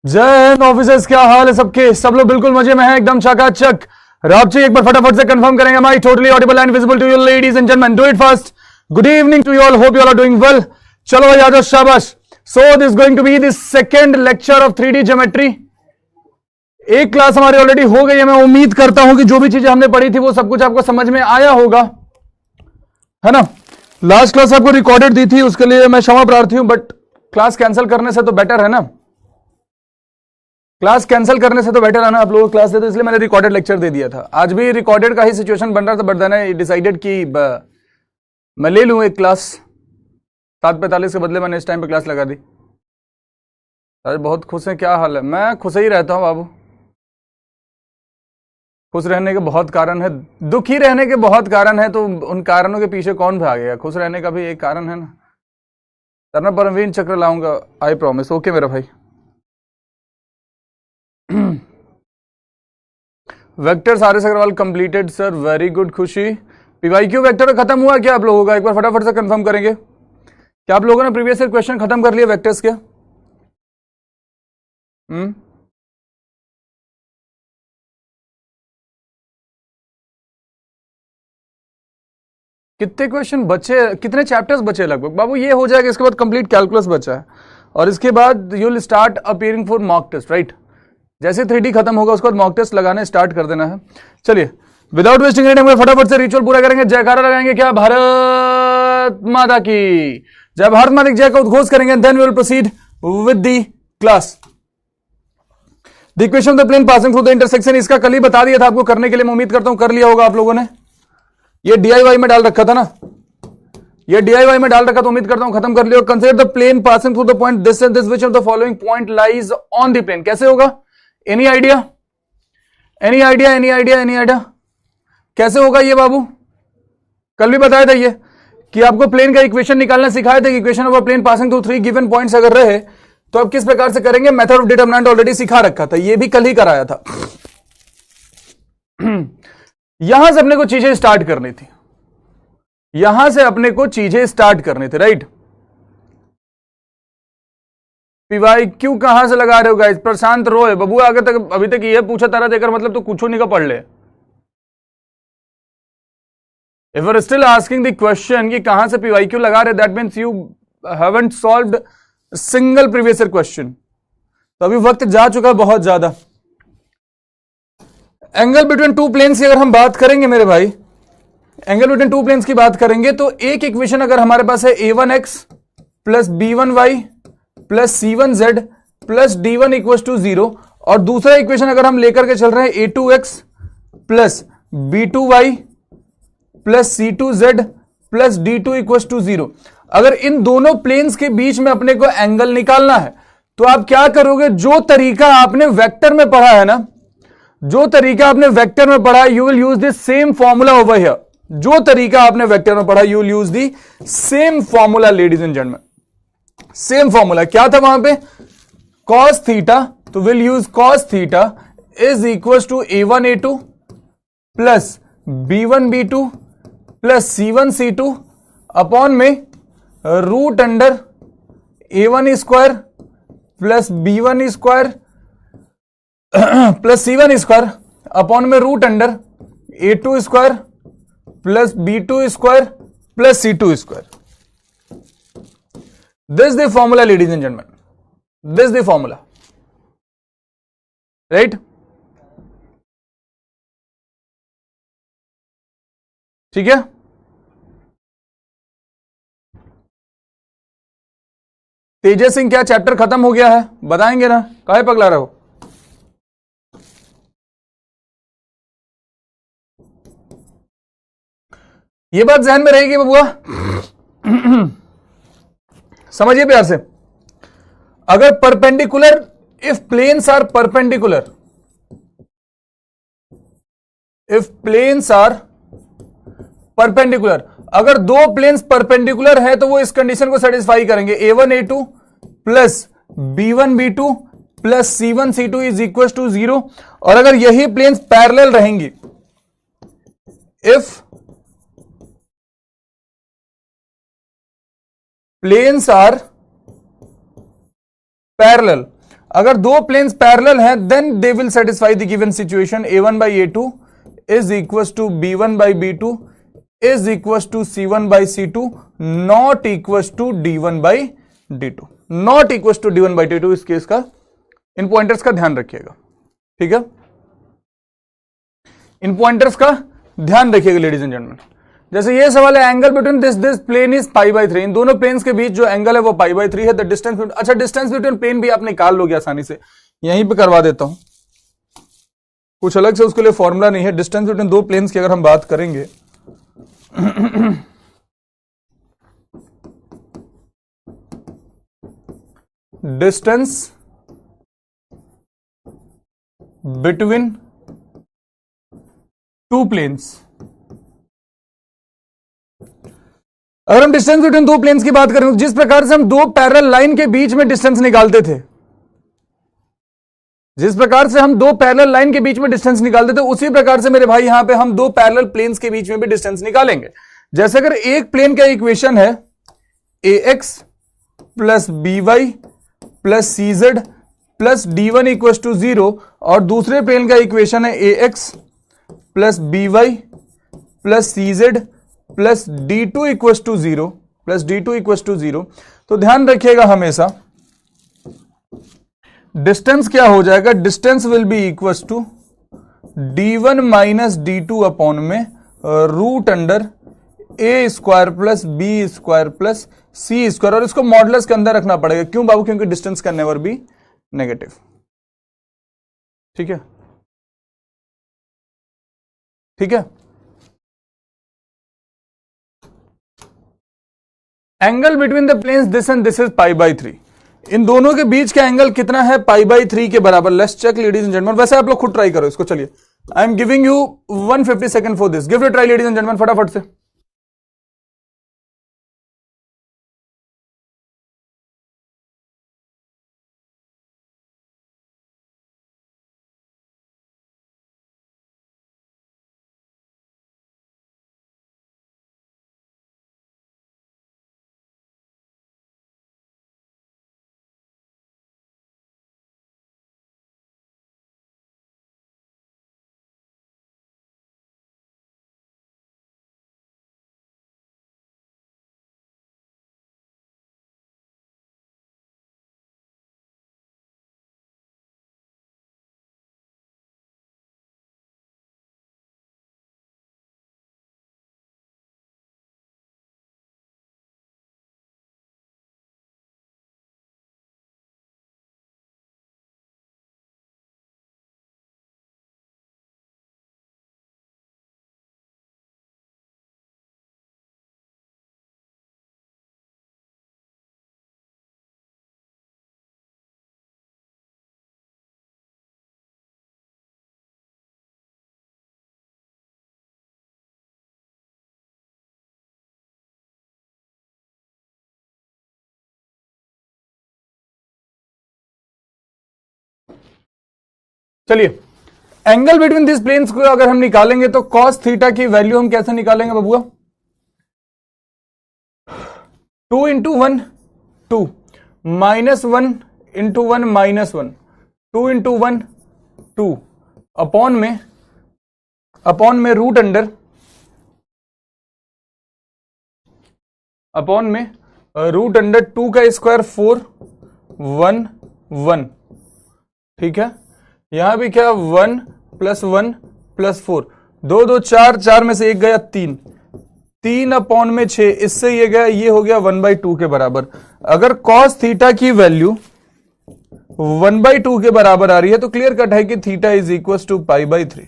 जय हिंद ऑफिसर्स, क्या हाल है सबके? सब लोग बिल्कुल मजे में हैं, एकदम चकाचक। राबची एक बार फटाफट से कंफर्म करेंगे, my totally audible and visible to you ladies and gentleman. Do it fast. Good evening to you all, hope you all are doing well. चलो भाई आ जाओ, शाबाश। So this going to be the second lecture of 3D geometry. एक class हमारी already हो गई है। मैं उम्मीद करता हूं कि जो भी चीजें हमने पढ़ी थी वो सब कुछ आपको समझ में आया होगा, है ना। लास्ट क्लास आपको रिकॉर्डेड दी थी, उसके लिए मैं क्षमा प्रार्थी हूं, बट क्लास कैंसिल करने से तो बेटर है ना, क्लास कैंसिल करने से तो बेटर है ना आप लोगों को क्लास दे, तो इसलिए मैंने रिकॉर्डेड लेक्चर दे दिया था। आज भी रिकॉर्डेड का ही सिचुएशन बन रहा था, बट देन आई डिसाइडेड कि मैं ले लूं एक क्लास। 7:45 के बदले मैंने इस टाइम पे क्लास लगा दी। आज बहुत खुश हैं, क्या हाल है? मैं खुश ही रहता हूं बाबू। खुश रहने के बहुत कारण है, दुखी रहने के बहुत कारण है, तो उन कारणों के पीछे कौन भागेगा? खुश रहने का भी एक कारण है ना। तरना परवीन चक्र लाऊंगा, आई प्रॉमिस। ओके मेरा भाई। वेक्टर सारे Agarwal completed sir, very good. Khushi PYQ vector खत्म हुआ क्या आप लोगों का? एक बार फटाफट से कंफर्म करेंगे। क्या आप लोगों ने प्रीवियस ईयर क्वेश्चन खत्म कर लिया वेक्टर्स के? कितने क्वेश्चन बचे, कितने चैप्टर्स बचे लगभग बाबू? ये हो जाएगा, इसके बाद कंप्लीट कैलकुलस बचा है, और इसके बाद you will start appearing for mock test, right. जैसे 3D खत्म होगा उसके बाद मॉक टेस्ट लगाने स्टार्ट कर देना है। चलिए विदाउट वेस्टिंग एनी टाइम फटाफट से रिचुअल पूरा करेंगे। जयकारा लगाएंगे, क्या भारत माता की जय, भारत माता की जय का उद्घोष करेंगे, then we will proceed with the class. The equation of the plane passing through the intersection, इसका कल ही बता दिया था आपको करने के लिए। मैं उम्मीद करता हूं कर लिया होगा आप लोगों ने। ये DIY में डाल रखा था ना, ये DIY में डाल रखा, तो उम्मीद करता हूं खत्म कर लिया। Consider the plane passing through the point this and this, which of the following point lies on the plane. कैसे होगा? Any idea? Any idea? Any idea? Any idea? कैसे होगा ये बाबू? कल भी बताया था ये कि आपको प्लेन का इक्वेशन निकालना सिखाया था। Equation of a plane passing through 3 given points अगर रहे तो अब किस प्रकार से करेंगे। मेथड ऑफ डिटरमिनेंट ऑलरेडी सिखा रखा था, ये भी कल ही कराया था। यहां से अपने को चीजें स्टार्ट करनी थी, यहां से अपने को चीजें स्टार्ट करनी थी, राइट। PYQ कहां से लगा रहे हो गाइस? प्रशांत रोय बबू आगे तक अभी तक ये पूछा तारा देकर मतलब तो कुछ नहीं का पढ़ ले। If you're still asking the question कि कहां से PYQ लगा रहे, that means you haven't solved single previous year question। तो अभी वक्त जा चुका बहुत ज्यादा। एंगल बिटवीन टू प्लेन्स की अगर हम बात करेंगे मेरे भाई, एंगल बिटवीन टू प्लेन्स की बात करेंगे तो एक इक्वेशन अगर हमारे पास है A1x plus B1y plus C1z plus D1 equal to 0, और दूसरा इक्वेशन अगर हम लेकर के चल रहे हैं A2x plus B2y plus C2z plus D2 equal to 0। अगर इन दोनों प्लेन्स के बीच में अपने को एंगल निकालना है तो आप क्या करोगे? जो तरीका आपने वेक्टर में पढ़ा है ना, जो तरीका आपने वेक्टर में पढ़ा, you will use the same formula over here. जो तरीका आपने वेक्टर में पढ़ा, you will use the same formula ladies and gentleman. Same formula क्या था वहां पे? cos थीटा, तो will use cos theta is equal to A1 A2 plus B1 B2 plus C1 C2 upon में root under A1 square plus B1 square plus C1 square upon में root under A2 square plus B2 square plus C2 square. This the formula ladies and gentleman, this the formula, right. ठीक है, तेजस सिंह क्या chapter खत्म हो गया है? बताएंगे ना, काहे पगला रहे हो? ये बात ध्यान में रहेगी बबुआ, समझिए प्यार से। अगर perpendicular, if planes are perpendicular, if planes are perpendicular, अगर दो प्लेन्स परपेंडिकुलर है तो वो इस कंडीशन को सेटिस्फाई करेंगे। A1 A2 plus B1 B2 plus C1 C2 is equal to 0। और अगर यही प्लेन्स पैरेलल रहेंगी, इफ प्लेन्स आर पैरेलल, अगर दो प्लेन्स पैरेलल हैं then they will satisfy the given situation a1 by a2 is equal to b1 by b2 is equal to c1 by c2 not equal to d1 by d2, not equal to d1 by d2। इस case का इन pointers का ध्यान रखिएगा, ठीक है, इन pointers का ध्यान रखिएगा लेडीज एंड जेंटलमैन। जैसे ये सवाल है angle between this plane is π/3, इन दोनों प्लेन्स के बीच जो एंगल है वो π/3 है। द डिस्टेंस, अच्छा डिस्टेंस बिटवीन प्लेन भी आप निकाल लोगे आसानी से, यहीं पे करवा देता हूं, कुछ अलग से उसके लिए फॉर्मूला नहीं है। डिस्टेंस बिटवीन दो प्लेन्स की अगर हम बात करेंगे डिस्टेंस बिटवीन टू प्लेन्स, अगर हम डिस्टेंस बिटवीन दो प्लेन्स की बात करें, जिस प्रकार से हम दो पैरेलल लाइन के बीच में डिस्टेंस निकालते थे, जिस प्रकार से हम दो पैरेलल लाइन के बीच में डिस्टेंस निकालते थे, उसी प्रकार से मेरे भाई यहां पे हम दो पैरेलल प्लेन्स के बीच में भी डिस्टेंस निकालेंगे। जैसे अगर एक प्लेन का इक्वेशन है ax plus by plus cz plus d1 equal to 0 और दूसरे प्लेन का इक्वेशन है ax plus by plus cz plus d2 equal to 0 plus d2 equal to 0, तो ध्यान रखिएगा हमेशा डिस्टेंस क्या हो जाएगा, distance will be equal to d1 minus d2 upon में root under a square plus b square plus c square, और इसको मॉडुलस के अंदर रखना पड़ेगा। क्यों बाबू? क्योंकि distance can never be negative, ठीक है, ठीक है। Angle between the planes this and this is π/3, इन दोनों के बीच का एंगल कितना है? π/3 के बराबर। Let's check ladies and gentleman, वैसे आप लोग खुद ट्राई करो इसको। चलिए I am giving you 150 second for this, give it try ladies and gentleman फटाफट से। चलिए एंगल बिटवीन दिस प्लेन्स को अगर हम निकालेंगे तो cos थीटा की वैल्यू हम कैसे निकालेंगे बबुआ? 2 into 1 2 minus 1 into 1 minus 1 2 into 1 2 upon में रूट अंडर रूट अंडर 2 का स्क्वायर 4 1 1, ठीक है। यहां भी क्या 1 प्लस 1 प्लस 4, 2 2 4, 4 में से एक गया 3 3 अपॉन में 6, इससे ये गया, ये हो गया 1/2 के बराबर। अगर cos थीटा की वैल्यू 1/2 के बराबर आ रही है तो क्लियर कट है कि theta is equal to π/3।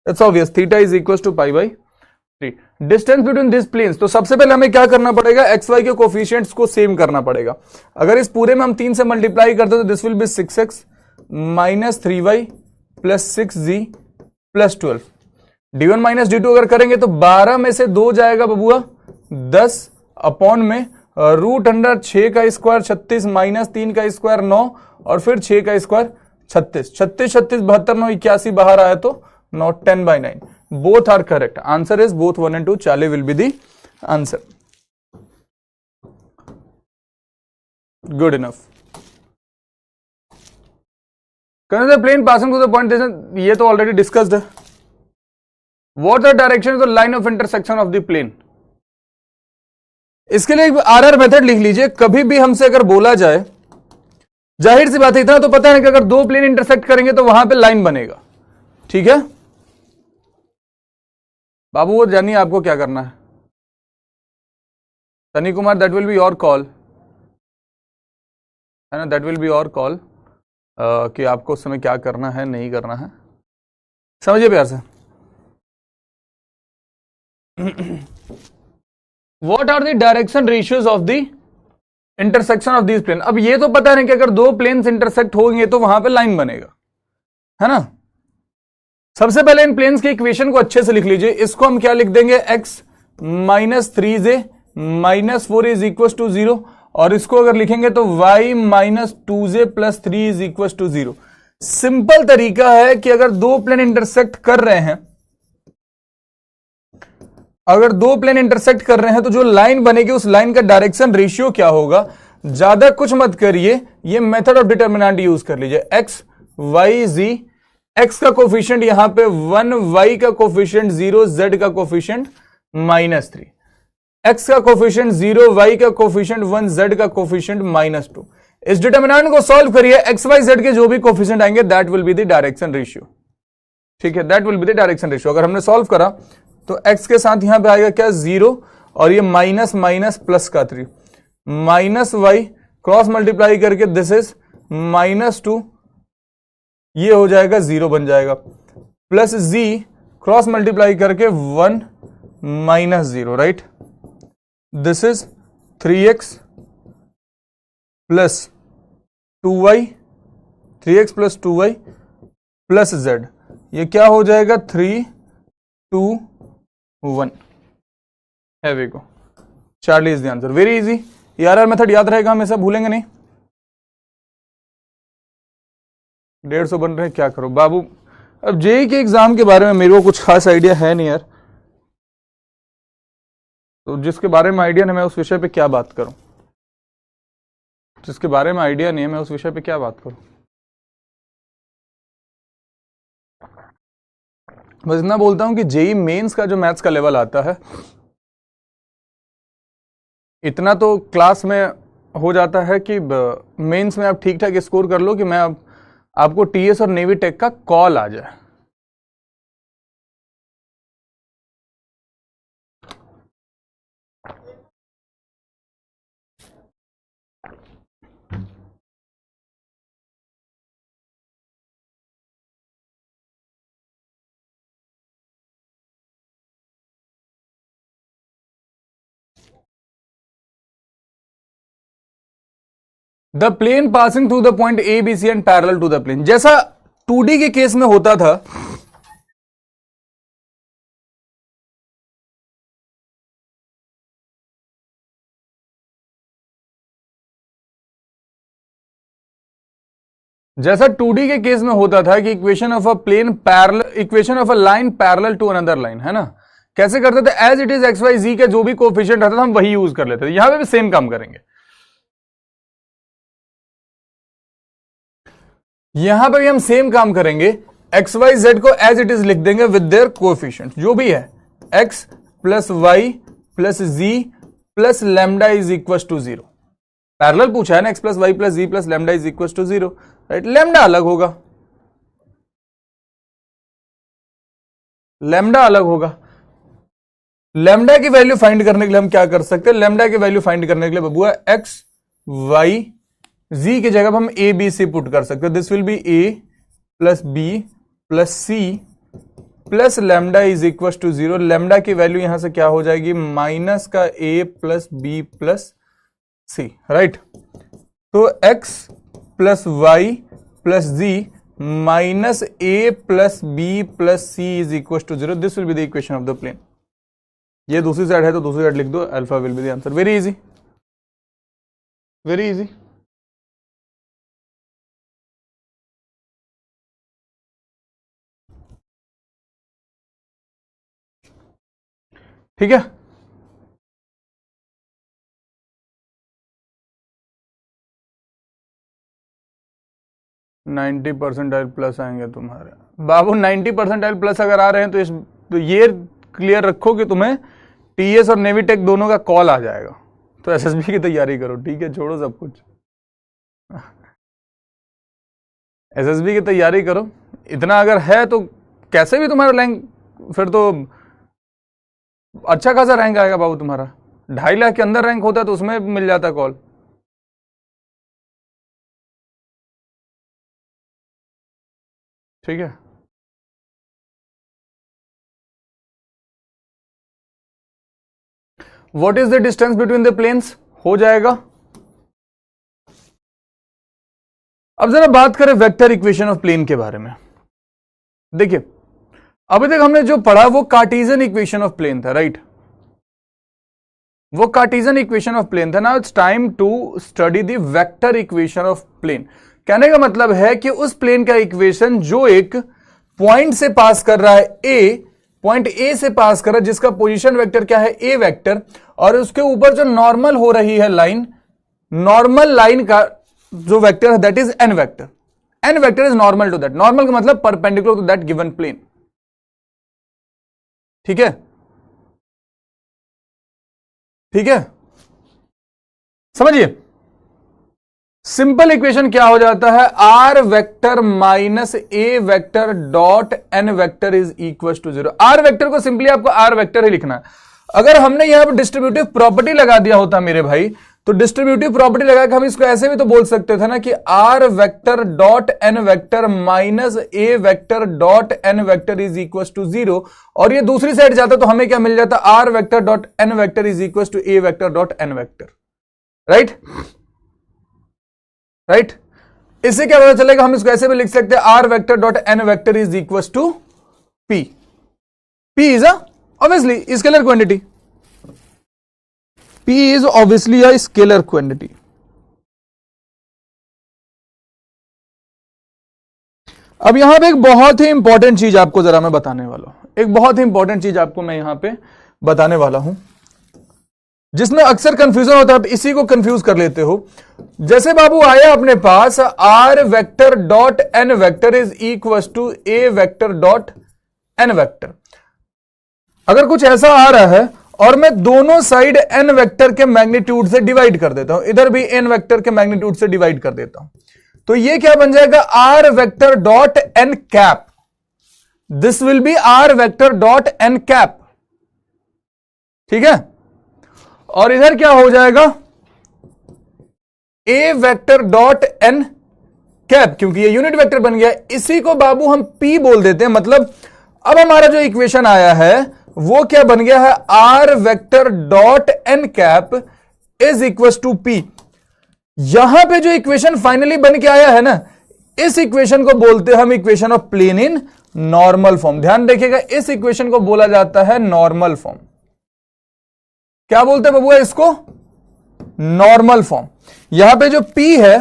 It's obvious, theta is equal to π/3। Distance between this planes, तो सबसे पहले हमें क्या करना पड़ेगा? एक्स वाई के कोफिशिएंट्स को सेम करना पड़ेगा। अगर इस पूरे में हम 3 से मल्टीप्लाई करते तो this will B 6x minus 3y plus 6z plus 12। d1 minus d2 अगर करेंगे तो 12 में से 2 जाएगा बबुआ 10 अपॉन में रूट अंडर 6 का स्क्वायर 36 माइनस 3 का स्क्वायर 9 और फिर 6 का स्क्वायर 36 36 36 72 9 81 बाहर आया तो 9 10/9। Both are correct, answer is both 1 and 2, चाले will be the answer. Good enough. Consider plane passing to the point, ये तो ऑलरेडी डिस्कस्ड है। What the direction of the line of intersection of the plane. इसके लिए RR method लिख लीजिए। कभी भी हमसे अगर बोला जाए, जाहिर सी बात है, इतना तो पता है कि अगर दो प्लेन इंटरसेक्ट करेंगे तो वहां पे लाइन बनेगा, ठीक है बाबू, वो जानिए आपको क्या करना है। Sunny Kumar, that will be your call, है ना, that will be your call कि आपको उस समय क्या करना है नहीं करना है, समझिए प्यार से। What are the direction ratios of the intersection of these plane? अब ये तो पता नहीं कि अगर दो प्लेन्स इंटरसेक्ट होंगे तो वहां पे लाइन बनेगा, है ना। सबसे पहले इन प्लेन्स के इक्वेशन को अच्छे से लिख लीजिए। इसको हम क्या लिख देंगे, x minus 3j minus 4 is equal to 0, और इसको अगर लिखेंगे तो y minus 2j plus 3 is equal to 0। Simple तरीका है कि अगर दो प्लेन इंटरसेक्ट कर रहे हैं, अगर दो प्लेन इंटरसेक्ट कर रहे हैं तो जो लाइन बनेगी उस लाइन का डायरेक्शन रेशियो क्या होगा। ज्यादा कुछ मत करिए, ये मेथड ऑफ डिटर्मिनेंट यूज कर लीजिए। x y z, x का कोफिशिएंट यहां पे 1, y का कोफिशिएंट 0, z का कोफिशिएंट -3, x का कोफिशिएंट 0, y का कोफिशिएंट 1, z का कोफिशिएंट -2। इस डिटर्मिनेंट को सॉल्व करिए, x y z के जो भी कोफिशिएंट आएंगे that will be the direction ratio, ठीक है, that will be the direction ratio. अगर हमने सॉल्व करा तो x के साथ यहां पे आएगा क्या, 0, और ये माइनस माइनस प्लस का 3, माइनस वाई क्रॉस मल्टीप्लाई करके दिस इज -2, ये हो जाएगा 0 बन जाएगा, प्लस z क्रॉस मल्टीप्लाई करके 1 minus 0, right, this is 3x plus 2y, 3x plus 2y plus z, ये क्या हो जाएगा 3 2 1। हैवी को Charlie is the answer, very easy. ये आरआर मेथड याद रहेगा, हमेशा भूलेंगे नहीं। 150 बन रहे हैं, क्या करो बाबू। अब जेई के एग्जाम के बारे में मेरे को कुछ खास आइडिया है नहीं यार, तो जिसके बारे में आइडिया नहीं मैं उस विषय पे क्या बात करूं, जिसके बारे में आइडिया नहीं है मैं उस विषय पे क्या बात करूं। बस इतना बोलता हूं कि जेई मेंस का जो मैथ्स का लेवल आता है, इतना तो क्लास में हो जाता है कि मेंस में आप ठीक ठाक स्कोर कर लो कि मैं आपको टीएस और नेवी टेक का कॉल आ जाए। The plane passing through the point A B C and parallel to the plane, जैसा 2D के केस में होता था, जैसा 2D के केस में होता था कि equation of a plane parallel, equation of a line parallel to another line, है ना, कैसे करते थे, as it is X Y Z का जो भी कोफिशिएंट रहता था हम वही यूज कर लेते थे। यहां पे भी सेम काम करेंगे, यहां पर भी हम सेम काम करेंगे। एक्स वाई जेड को एज इट इज लिख देंगे विद देयर कोएफिशिएंट जो भी है, x plus y plus z plus lambda is equal to 0। Parallel पूछा है ना, x plus y plus z plus lambda is equal to 0, right. Lambda अलग होगा, लैम्डा अलग होगा। लैम्डा की वैल्यू फाइंड करने के लिए हम क्या कर सकते हैं, लैम्डा की वैल्यू फाइंड करने के लिए बबुआ एक्स वाई जी की जगह हम ए बी सी पुट कर सकते हैं। This will be a plus b plus c plus lambda is equal to 0। Lambda की वैल्यू यहां से क्या हो जाएगी, माइनस का a plus b plus c, right. तो x plus y plus z minus a plus b plus c is equal to 0। This will be the equation of the plane. ये दूसरी साइड है तो दूसरी साइड लिख दो, alpha will be the answer. Very easy, very easy. ठीक है। 90% plus आएंगे तुम्हारे बाबू। 90% प्लस अगर आ रहे हैं तो ये क्लियर रखो कि तुम्हें टीएस और नेवीटेक दोनों का कॉल आ जाएगा। तो एसएसबी की तैयारी करो, ठीक है, छोड़ो सब कुछ। एसएसबी की तैयारी करो, इतना अगर है तो कैसे भी तुम्हारा रैंक फिर तो अच्छा खासा रैंक आएगा बाबू तुम्हारा। 2.5 लाख के अंदर रैंक होता है तो उसमें मिल जाता कॉल। ठीक है, what is the distance between the planes हो जाएगा। अब जरा बात करें वेक्टर इक्वेशन ऑफ प्लेन के बारे में। देखिए अभी तक हमने जो पढ़ा वो कार्टेशियन इक्वेशन ऑफ प्लेन था, राइट, वो कार्टेशियन इक्वेशन ऑफ प्लेन था। Now it's time to study the vector equation of plane. कहने का मतलब है कि उस प्लेन का इक्वेशन जो एक पॉइंट से पास कर रहा है ए, पॉइंट ए से पास कर रहा है, जिसका पोजीशन वेक्टर क्या है ए वेक्टर, और उसके ऊपर जो नॉर्मल हो रही है लाइन, नॉर्मल लाइन का जो वेक्टर है that is n vector. N vector is normal to that, normal का मतलब perpendicular to that given plane. ठीक है, ठीक है, समझिए सिंपल इक्वेशन क्या हो जाता है, r vector minus a vector dot N vector is equal to 0। R vector को सिंपली आपको आर वेक्टर ही लिखना है। अगर हमने यहां पर डिस्ट्रीब्यूटिव प्रॉपर्टी लगा दिया होता मेरे भाई, तो डिस्ट्रीब्यूटिव प्रॉपर्टी लगा के हम इसको ऐसे भी तो बोल सकते थे ना कि r vector dot N vector minus a vector dot N vector is equal to 0, और ये दूसरी साइड जाता तो हमें क्या मिल जाता, are vector dot N vector is equal to A vector dot N vector. Right, right, इससे क्या पता चलेगा, हम इसको ऐसे भी लिख सकते हैं r vector dot N vector is equal to p. P is obviously scalar quantity, P is obviously a scalar quantity। अब यहां पे एक बहुत ही इंपॉर्टेंट चीज आपको जरा मैं बताने वाला हूं, एक बहुत ही इंपॉर्टेंट चीज आपको मैं यहां पे बताने वाला हूं, जिसमें अक्सर कंफ्यूजन होता है, आप इसी को कंफ्यूज कर लेते हो। जैसे बाबू आया अपने पास R vector dot N vector is equal to A vector dot N vector, अगर कुछ ऐसा आ रहा है और मैं दोनों साइड एन वेक्टर के मैग्नीट्यूड से डिवाइड कर देता हूं, इधर भी एन वेक्टर के मैग्नीट्यूड से डिवाइड कर देता हूं, तो ये क्या बन जाएगा, R vector dot N cap. This will be R vector dot N cap. ठीक है, और इधर क्या हो जाएगा, ए वेक्टर डॉट एन कैप, क्योंकि ये यूनिट वेक्टर बन गया। इसी को बाबू हम पी बोल देते हैं। मतलब अब हमारा जो इक्वेशन आया है वो क्या बन गया है, r vector dot N cap is equal to p. यहां पे जो इक्वेशन फाइनली बन के आया है ना, इस इक्वेशन को बोलते हैं हम equation of plane in normal form. ध्यान रखिएगा, इस इक्वेशन को बोला जाता है नॉर्मल फॉर्म। क्या बोलते हैं बबुआ इसको, नॉर्मल फॉर्म। यहां पे जो P है,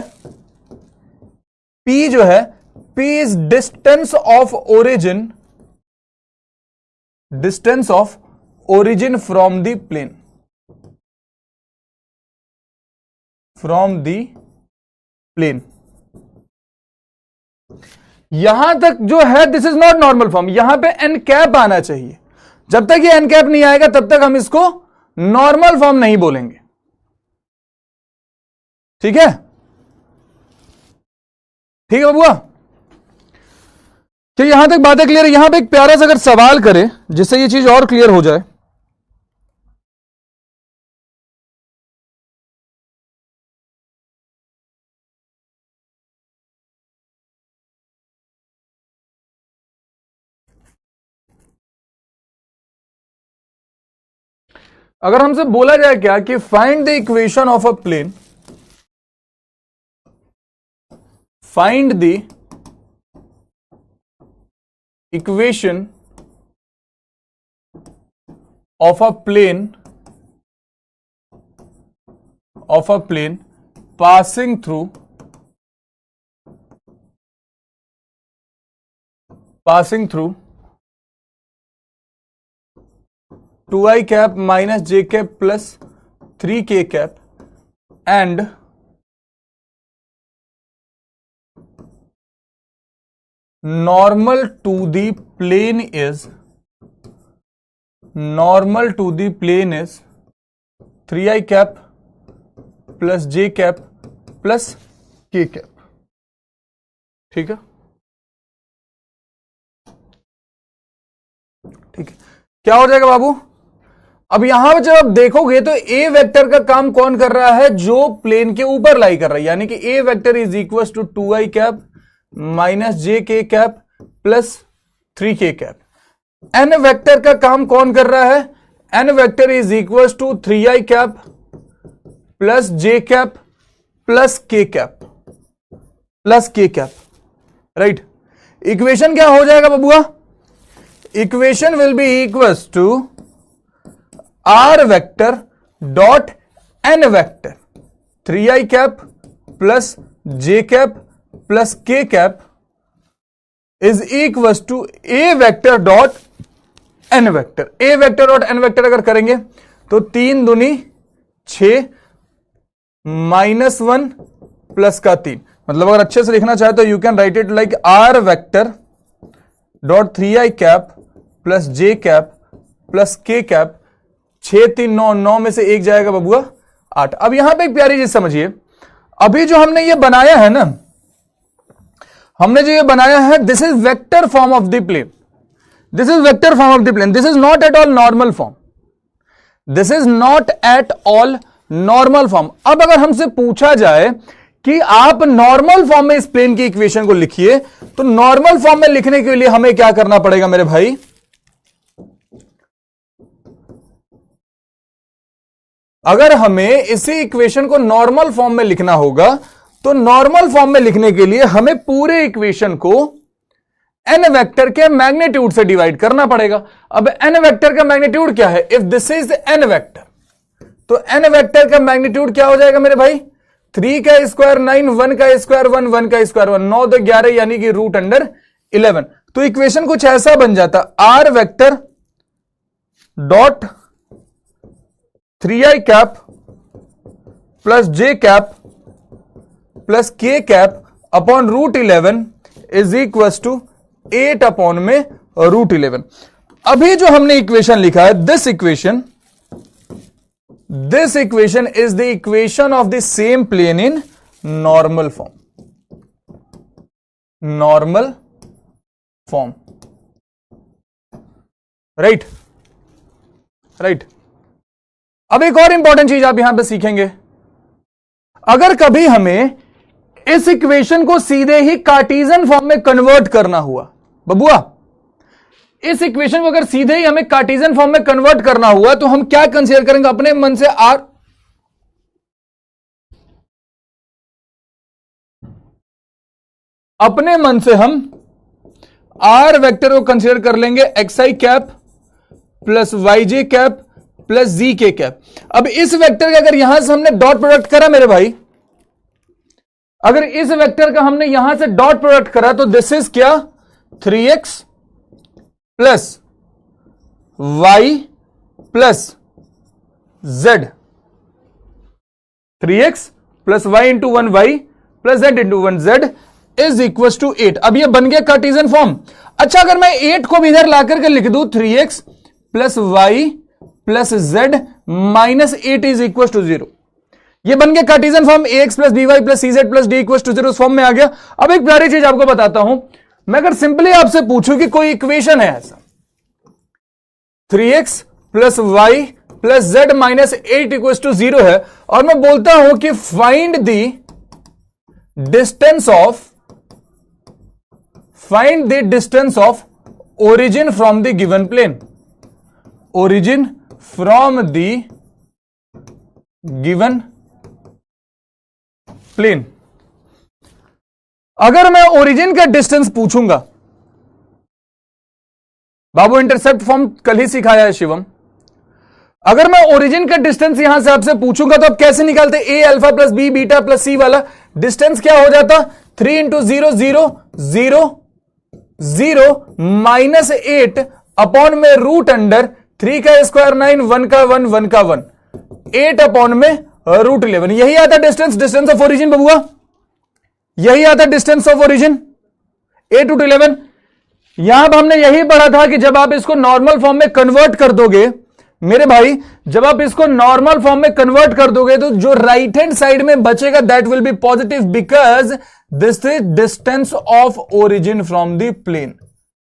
P जो है, P is distance of origin, distance of origin from the plane, from the plane. यहां तक जो है this is not normal form, यहां पे एन कैप आना चाहिए। जब तक ये एन कैप नहीं आएगा तब तक हम इसको नॉर्मल फॉर्म नहीं बोलेंगे। ठीक है, ठीक है बबुआ, तो यहां तक बातें क्लियर है। यहां पे एक प्यारा सा अगर सवाल करें जिससे ये चीज और क्लियर हो जाए, अगर हमसे बोला जाए क्या कि find the equation of a plane, find the equation of a plane, of a plane passing through, passing through 2i cap minus j cap plus 3k cap and normal to the plane is 3i cap plus j cap plus k cap। ठीक है, ठीक है, क्या हो जाएगा बाबू? अब यहां पर जब आप देखोगे तो ए वेक्टर का काम कौन कर रहा है? जो प्लेन के ऊपर लाई कर रहा है, यानी कि A vector is equal to 2i cap minus J K cap plus 3k cap. N vector का काम कौन कर रहा है? N vector is equal to 3i cap plus J cap plus के कैप राइट। इक्वेशन क्या हो जाएगा बबुआ? Equation will be equal to R vector dot N vector 3i cap plus J cap plus के cap is equal to A vector dot N vector. A vector dot N vector अगर करेंगे तो 3 दूनी 6 minus 1 plus का 3, मतलब अगर अच्छे से लिखना चाहे तो you can write it like r vector dot 3i cap plus J cap plus के कैप। 6 3 9 9 में से 1 जाएगा बबुआ 8। अब यहां पे एक प्यारी चीज समझिए, अभी जो हमने ये बनाया है ना, हमने जो ये बनाया है, this is vector form of the plane. This is vector form of the plane. This is not at all normal form. This is not at all normal form. अब अगर हमसे पूछा जाए कि आप नॉर्मल फॉर्म में इस प्लेन की इक्वेशन को लिखिए, तो नॉर्मल फॉर्म में लिखने के लिए हमें क्या करना पड़ेगा मेरे भाई? अगर हमें इसी इक्वेशन को नॉर्मल फॉर्म में लिखना होगा तो नॉर्मल फॉर्म में लिखने के लिए हमें पूरे इक्वेशन को एन वेक्टर के मैग्नीट्यूड से डिवाइड करना पड़ेगा। अब एन वेक्टर का मैग्नीट्यूड क्या है? If this is n vector, तो एन वेक्टर का मैग्नीट्यूड क्या हो जाएगा मेरे भाई? 3 का स्क्वायर 9, 1 का स्क्वायर 1, 1 का स्क्वायर 1, 9 तो 11 यानी कि रूट अंडर 11। तो इक्वेशन कुछ ऐसा बन जाता, are vector dot 3i cap plus J cap plus के cap upon root 11 is equal to 8 upon में रूट 11। अभी जो हमने इक्वेशन लिखा है, this equation is the equation of the same plane in normal form. Right. अब एक और इंपॉर्टेंट चीज आप यहां पे सीखेंगे, अगर कभी हमें इस इक्वेशन को सीधे ही कार्टेशियन फॉर्म में कन्वर्ट करना हुआ, बबुआ इस इक्वेशन को अगर सीधे ही हमें कार्टेशियन फॉर्म में कन्वर्ट करना हुआ तो हम क्या कंसीडर करेंगे? अपने मन से हम आर वेक्टर को कंसीडर कर लेंगे xi cap plus yj cap plus Z K cap. अब इस वेक्टर का अगर यहां से हमने डॉट प्रोडक्ट करा मेरे भाई, अगर इस वेक्टर का हमने यहां से डॉट प्रोडक्ट करा तो दिस इज क्या? 3x plus y plus z। 3x plus y into 1y plus z into 1z is equal to 8। अब ये बन गया कार्टेशियन फॉर्म। अच्छा, अगर मैं 8 को भी इधर लाकर के लिख दूं 3x plus y plus z minus 8 is equal to 0, ये बन गया Cartesian form. ax plus by plus cz plus d equal to 0 form में आ गया। अब एक प्यारी चीज आपको बताता हूं, मैं अगर सिंपली आपसे पूछूं कि कोई इक्वेशन है ऐसा 3x plus y plus z minus 8 equal to 0 है, और मैं बोलता हूं कि find the distance of origin from the given plane. Origin from the given plane. अगर मैं ओरिजिन का डिस्टेंस पूछूंगा, बाबू इंटरसेप्ट फॉर्म कल ही सिखाया है शिवम, अगर मैं ओरिजिन का डिस्टेंस यहां से आपसे पूछूंगा तो आप कैसे निकालते? A alpha plus B beta plus C वाला डिस्टेंस क्या हो जाता? 3 इंटू 0 0 0 0 माइनस 8 अपॉन में रूट अंडर 3 का स्क्वायर 9, 1 का 1, 1 का 1, 8 अपॉन में रूट 11। यही आता डिस्टेंस ऑफ ओरिजिन बबुआ, यही आता डिस्टेंस ऑफ ओरिजिन। 8 to 11। यहां पर हमने यही पढ़ा था कि जब आप इसको नॉर्मल फॉर्म में कन्वर्ट कर दोगे मेरे भाई, जब आप इसको नॉर्मल फॉर्म में कन्वर्ट कर दोगे तो जो राइट हैंड साइड में बचेगा that will be positive, because this is distance of origin from the plane,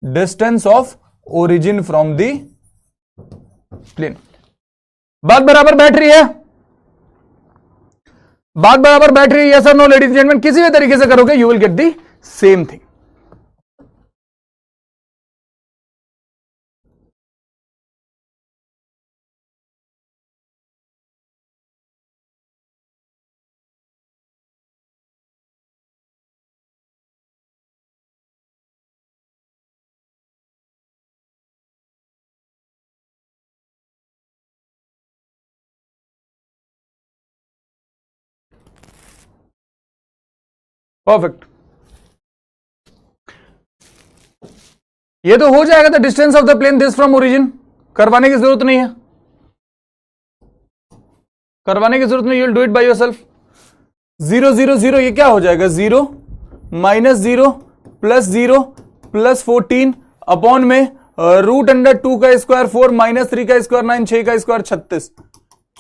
distance of origin from the plane. बात बराबर बैठ रही है? बात बराबर बैठ रही है? यस और नो लेडीज एंड जेंटलमैन? किसी भी तरीके से करोगे you will get the same thing. Perfect, ये तो हो जाएगा। The distance of the plane this from origin, करवाने की जरूरत नहीं है, करवाने की जरूरत नहीं, you will do it by yourself. 0 0 0 ये क्या हो जाएगा? 0 -0 +0 +14 अपॉन में √2 का स्क्वायर 4 -3 का स्क्वायर 9 6 का स्क्वायर 36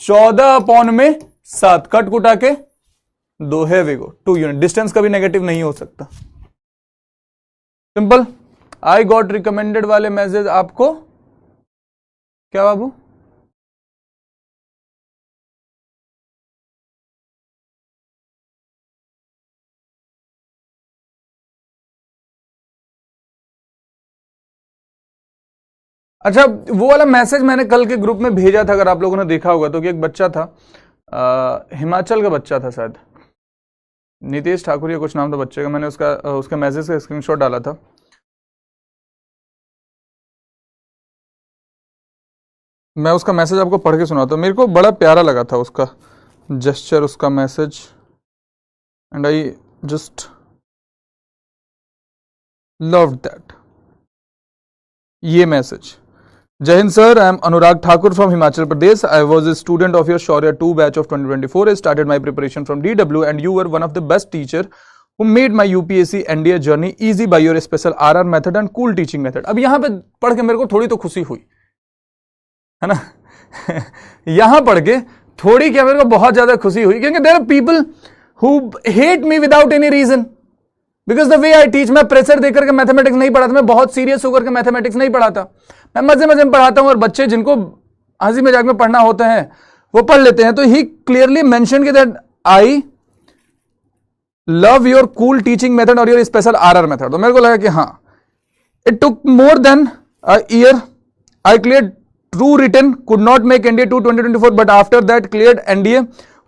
14 अपॉन में 7 कट कुटा के 2 है वे गो 2 यूनिट। डिस्टेंस कभी नेगेटिव नहीं हो सकता। सिंपल। आई गॉट रिकमेंडेड वाले मैसेज आपको क्या बाबू? अच्छा, वो वाला मैसेज मैंने कल के ग्रुप में भेजा था, अगर आप लोगों ने देखा होगा तो, कि एक बच्चा था हिमाचल का बच्चा था, शायद नितेश ठाकुर या कुछ नाम था बच्चे का। मैंने उसका मैसेज का स्क्रीनशॉट डाला था। मैं उसका मैसेज आपको पढ़ के सुनाता हूँ। मेरे को बड़ा प्यारा लगा था उसका जेस्चर, उसका message, and I just loved that. ये मैसेज: जय Hind sir, I am Anurag Thakur from Himachal Pradesh. I was a student of your Shaurya 2 batch of 2024. I started my preparation from DW and you were one of the best teacher who made my UPSC NDA journey easy by your special RR method and cool teaching method. अब यहां पे पढ़ के मेरे को थोड़ी तो खुशी हुई है ना यहां पढ़ के थोड़ी क्या, मेरे को बहुत ज्यादा खुशी हुई, क्योंकि there are people who hate me without any reason because the way I teach. मैं प्रेशर देकर के मैथमेटिक्स नहीं पढ़ाता, मैं बहुत सीरियस होकर के मैथमेटिक्स नहीं पढ़ाता, मैं मजे मजे में पढ़ाता हूं, और बच्चे जिनको हंसी मजाक में पढ़ना होता है वो पढ़ लेते हैं। तो ही क्लियरली मेंशन कि that I love your cool teaching method और योर स्पेशल आरआर मेथड। तो मेरे को लगा कि हाँ, it took more than a year, I clear through written, could not make NDA 2 2024, but after that cleared NDA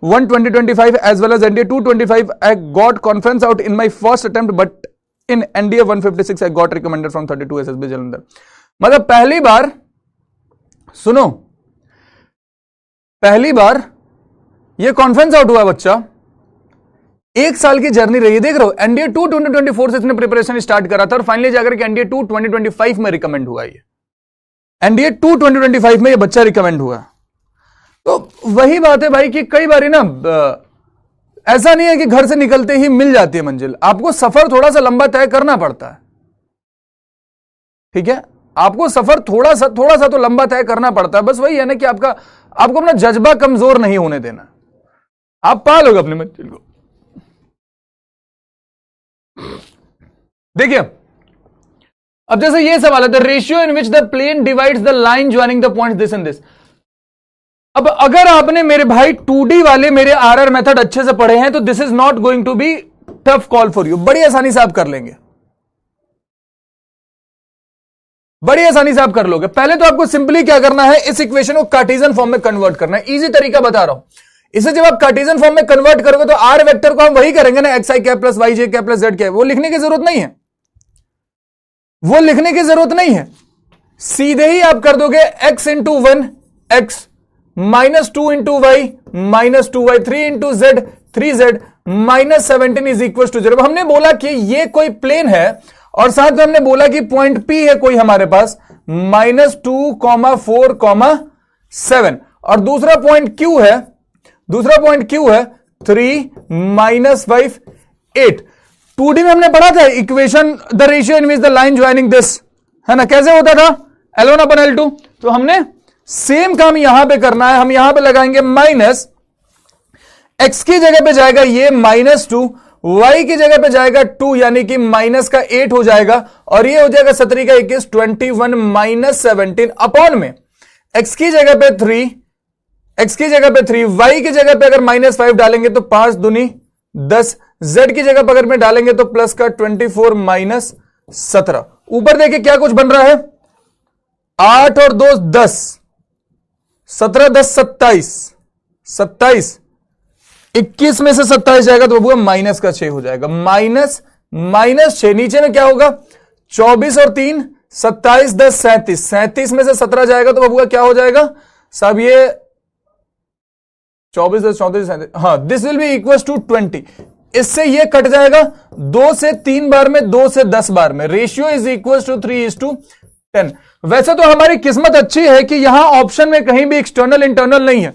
1 2025 as well as NDA 225. I got conference out in my first attempt, but in NDA 156 I got recommended from 32 SSB Jalandhar. मतलब पहली बार, सुनो, पहली बार ये conference out हुआ बच्चा, 1 साल की journey रही है, देख रहे हो। NDA 2 2024 से इसने प्रिपरेशन स्टार्ट करा था और फाइनली जाकर के NDA 2 2025 में रिकमेंड हुआ। ये NDA 2 2025 में ये बच्चा रिकमेंड हुआ। तो वही बात है भाई कि कई बार ना ऐसा नहीं है कि घर से निकलते ही मिल जाती है मंजिल, आपको सफर थोड़ा सा लंबा तय करना पड़ता है, ठीक है। आपको सफर थोड़ा सा तो लंबा तय करना पड़ता है। बस वही है ना कि आपको अपना जज्बा कमजोर नहीं होने देना, आप पा लोगे अपनी मंजिल को। देखिए अब जैसे ये सवाल है, the ratio in which the plane divides the line joining the point this and this. अब अगर आपने मेरे भाई 2D वाले मेरे आरआर मेथड अच्छे से पढ़े हैं तो this is not going to be tough call for you, बड़ी आसानी से आप कर लेंगे, बड़ी आसानी से आप कर लोगे। पहले तो आपको सिंपली क्या करना है, इस इक्वेशन को कार्टेशियन फॉर्म में कन्वर्ट करना है। इजी तरीका बता रहा हूं, इसे जब आप कार्टेशियन फॉर्म में कन्वर्ट करोगे तो आर वेक्टर को हम वही करेंगे ना, एक्स आई कैप प्लस वाई जे कैप प्लस जेड कैप, वो लिखने की जरूरत नहीं है, वो लिखने की जरूरत नहीं है। सीधे ही आप कर दोगे x into 1 x, -2 into y -2y, 3 into z 3z, -17 is equal to 0। हमने बोला कि ये कोई प्लेन है और साथ में हमने बोला कि पॉइंट P है कोई हमारे पास -2, 4, 7, और दूसरा पॉइंट Q है 3, -5, 8। 2D में हमने पढ़ा था equation the ratio in which the line joining this, है ना, कैसे होता था L1 अपन L2। तो हमने सेम काम यहां पे करना है, हम यहां पे लगाएंगे माइनस, x की जगह पे जाएगा ये -2, y की जगह पे जाएगा 2 यानी कि माइनस का 8 हो जाएगा, और ये हो जाएगा 17 का 21 21 माइनस 17 अपॉन में x की जगह पे 3, x की जगह पे 3, y की जगह पे अगर -5 डालेंगे तो 5 दूनी 10, z की जगह पे अगर में डालेंगे तो प्लस का 24 माइनस 17। ऊपर देखिए क्या कुछ बन रहा है, 8 और 2 10, 17 10 27, 27, 21 में से 27 जाएगा तो वो माइनस का 6 हो जाएगा, -6। नीचे में क्या होगा, 24 और 3 27 10 37, 37 में से 17 जाएगा तो बबुआ क्या हो जाएगा सब, ये 24 10 34 37, हाँ, this will be equal to 20। इससे ये कट जाएगा 2 से 3 बार में, 2 से 10 बार में, रेशियो इज इक्वल टू 3:10। वैसे तो हमारी किस्मत अच्छी है कि यहां ऑप्शन में कहीं भी एक्सटर्नल इंटरनल नहीं है,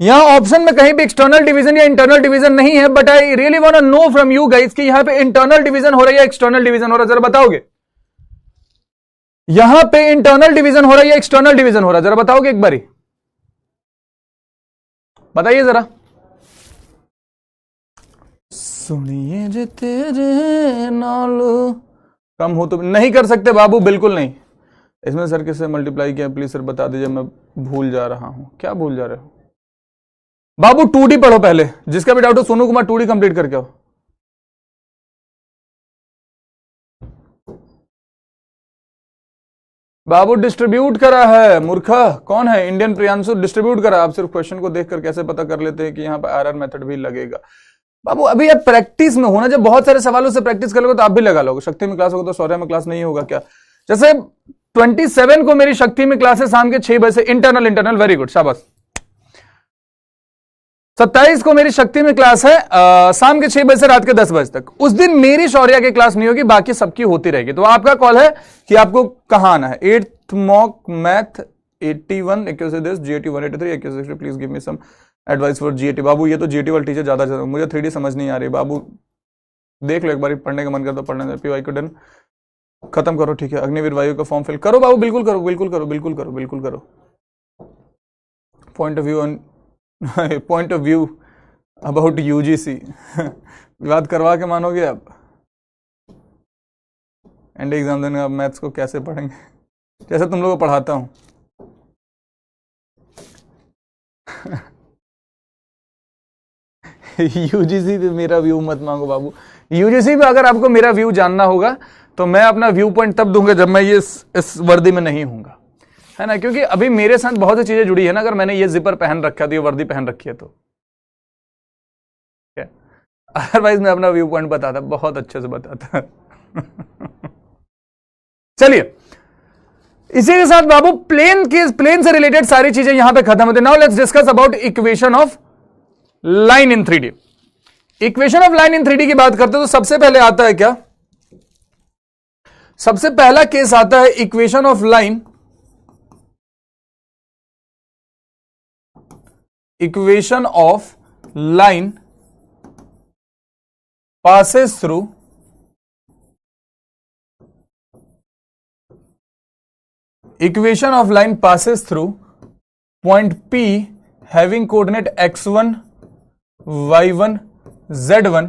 यहां ऑप्शन में कहीं भी एक्सटर्नल डिवीजन या इंटरनल डिवीजन नहीं है, but I really want to know from you guys कि यहां पे इंटरनल डिवीजन हो रहा है या एक्सटर्नल डिवीजन हो रहा है, जरा बताओगे, यहां पे इंटरनल डिवीजन हो रहा है या एक्सटर्नल डिवीजन हो रहा है, जरा बताओगे एक बारी, बताइए जरा। सुनिए जे तेरे नाल कम हो तो नहीं कर सकते बाबू, बिल्कुल नहीं। इसमें सर किससे मल्टीप्लाई किया प्लीज सर बता दीजिए, मैं भूल जा रहा हूं। क्या भूल जा रहे हो बाबू, 2D पढ़ो पहले, जिसका भी डाउट हो सोनू कुमार 2D कंप्लीट करके आओ। बाबू डिस्ट्रीब्यूट करा है, मूर्खा कौन है, इंडियन प्रियांशु डिस्ट्रीब्यूट करा। आप सिर्फ क्वेश्चन को देखकर कैसे पता कर लेते हैं कि यहाँ पर आरआर मेथड भी लगेगा। बाबू अभी आप प्रैक्टिस में होना, जब बहुत सारे सवालों से प्रैक्टिस कर लोगे तो आप भी लगा लोगे। शक्ति में क्लास होगा तो सौर्य में क्लास नहीं होगा क्या? जैसे 27 को मेरी शक्ति में क्लास है शाम के 6 बजे से, इंटरनल वेरी गुड शाबाश। 27 को मेरी शक्ति में क्लास है शाम के 6 बजे से रात के 10 बजे तक। उस दिन मेरी शौर्या की क्लास नहीं होगी, बाकी सबकी होती रहेगी। तो आपका कॉल है कि आपको कहां आना है। 8th mock math 81 this GAT 183 please give me some advice for GAT। बाबू ये तो GAT वाला टीचर ज्यादा, मुझे 3D समझ नहीं आ रही बाबू, देख लो एक बार, पढ़ने का मन करता पढ़ने। PY को डन खत्म करो, ठीक है। अग्निवीर वायु का फॉर्म फिल करो बाबू, बिल्कुल करो बिल्कुल करो बिल्कुल करो बिल्कुल करो। Point of view about UGC विवाद करवा के मानोगे आप? एंड एग्जाम देने आप मैथ्स को कैसे पढ़ेंगे, जैसे तुम लोगों को पढ़ाता हूं। UGC पे मेरा व्यू मत मांगो बाबू। UGC पे अगर आपको मेरा व्यू जानना होगा तो मैं अपना व्यू पॉइंट तब दूंगा जब मैं ये इस वर्दी में नहीं हूंगा, है ना, क्योंकि अभी मेरे साथ बहुत सी चीजें जुड़ी है ना। अगर मैंने ये जिपर पहन रखा है तो ये वर्दी पहन रखी है तो अदरवाइज मैं अपना व्यू पॉइंट बताता, बहुत अच्छे से बताता। चलिए इसी के साथ बाबू प्लेन से रिलेटेड सारी चीजें यहां पे खत्म होती है। Now let's discuss about equation of line in 3D। Equation of line in 3D की बात करते हैं तो सबसे पहले आता है क्या, सबसे पहला केस आता है equation of line, equation of line passes through point P having coordinate x1 y1 z1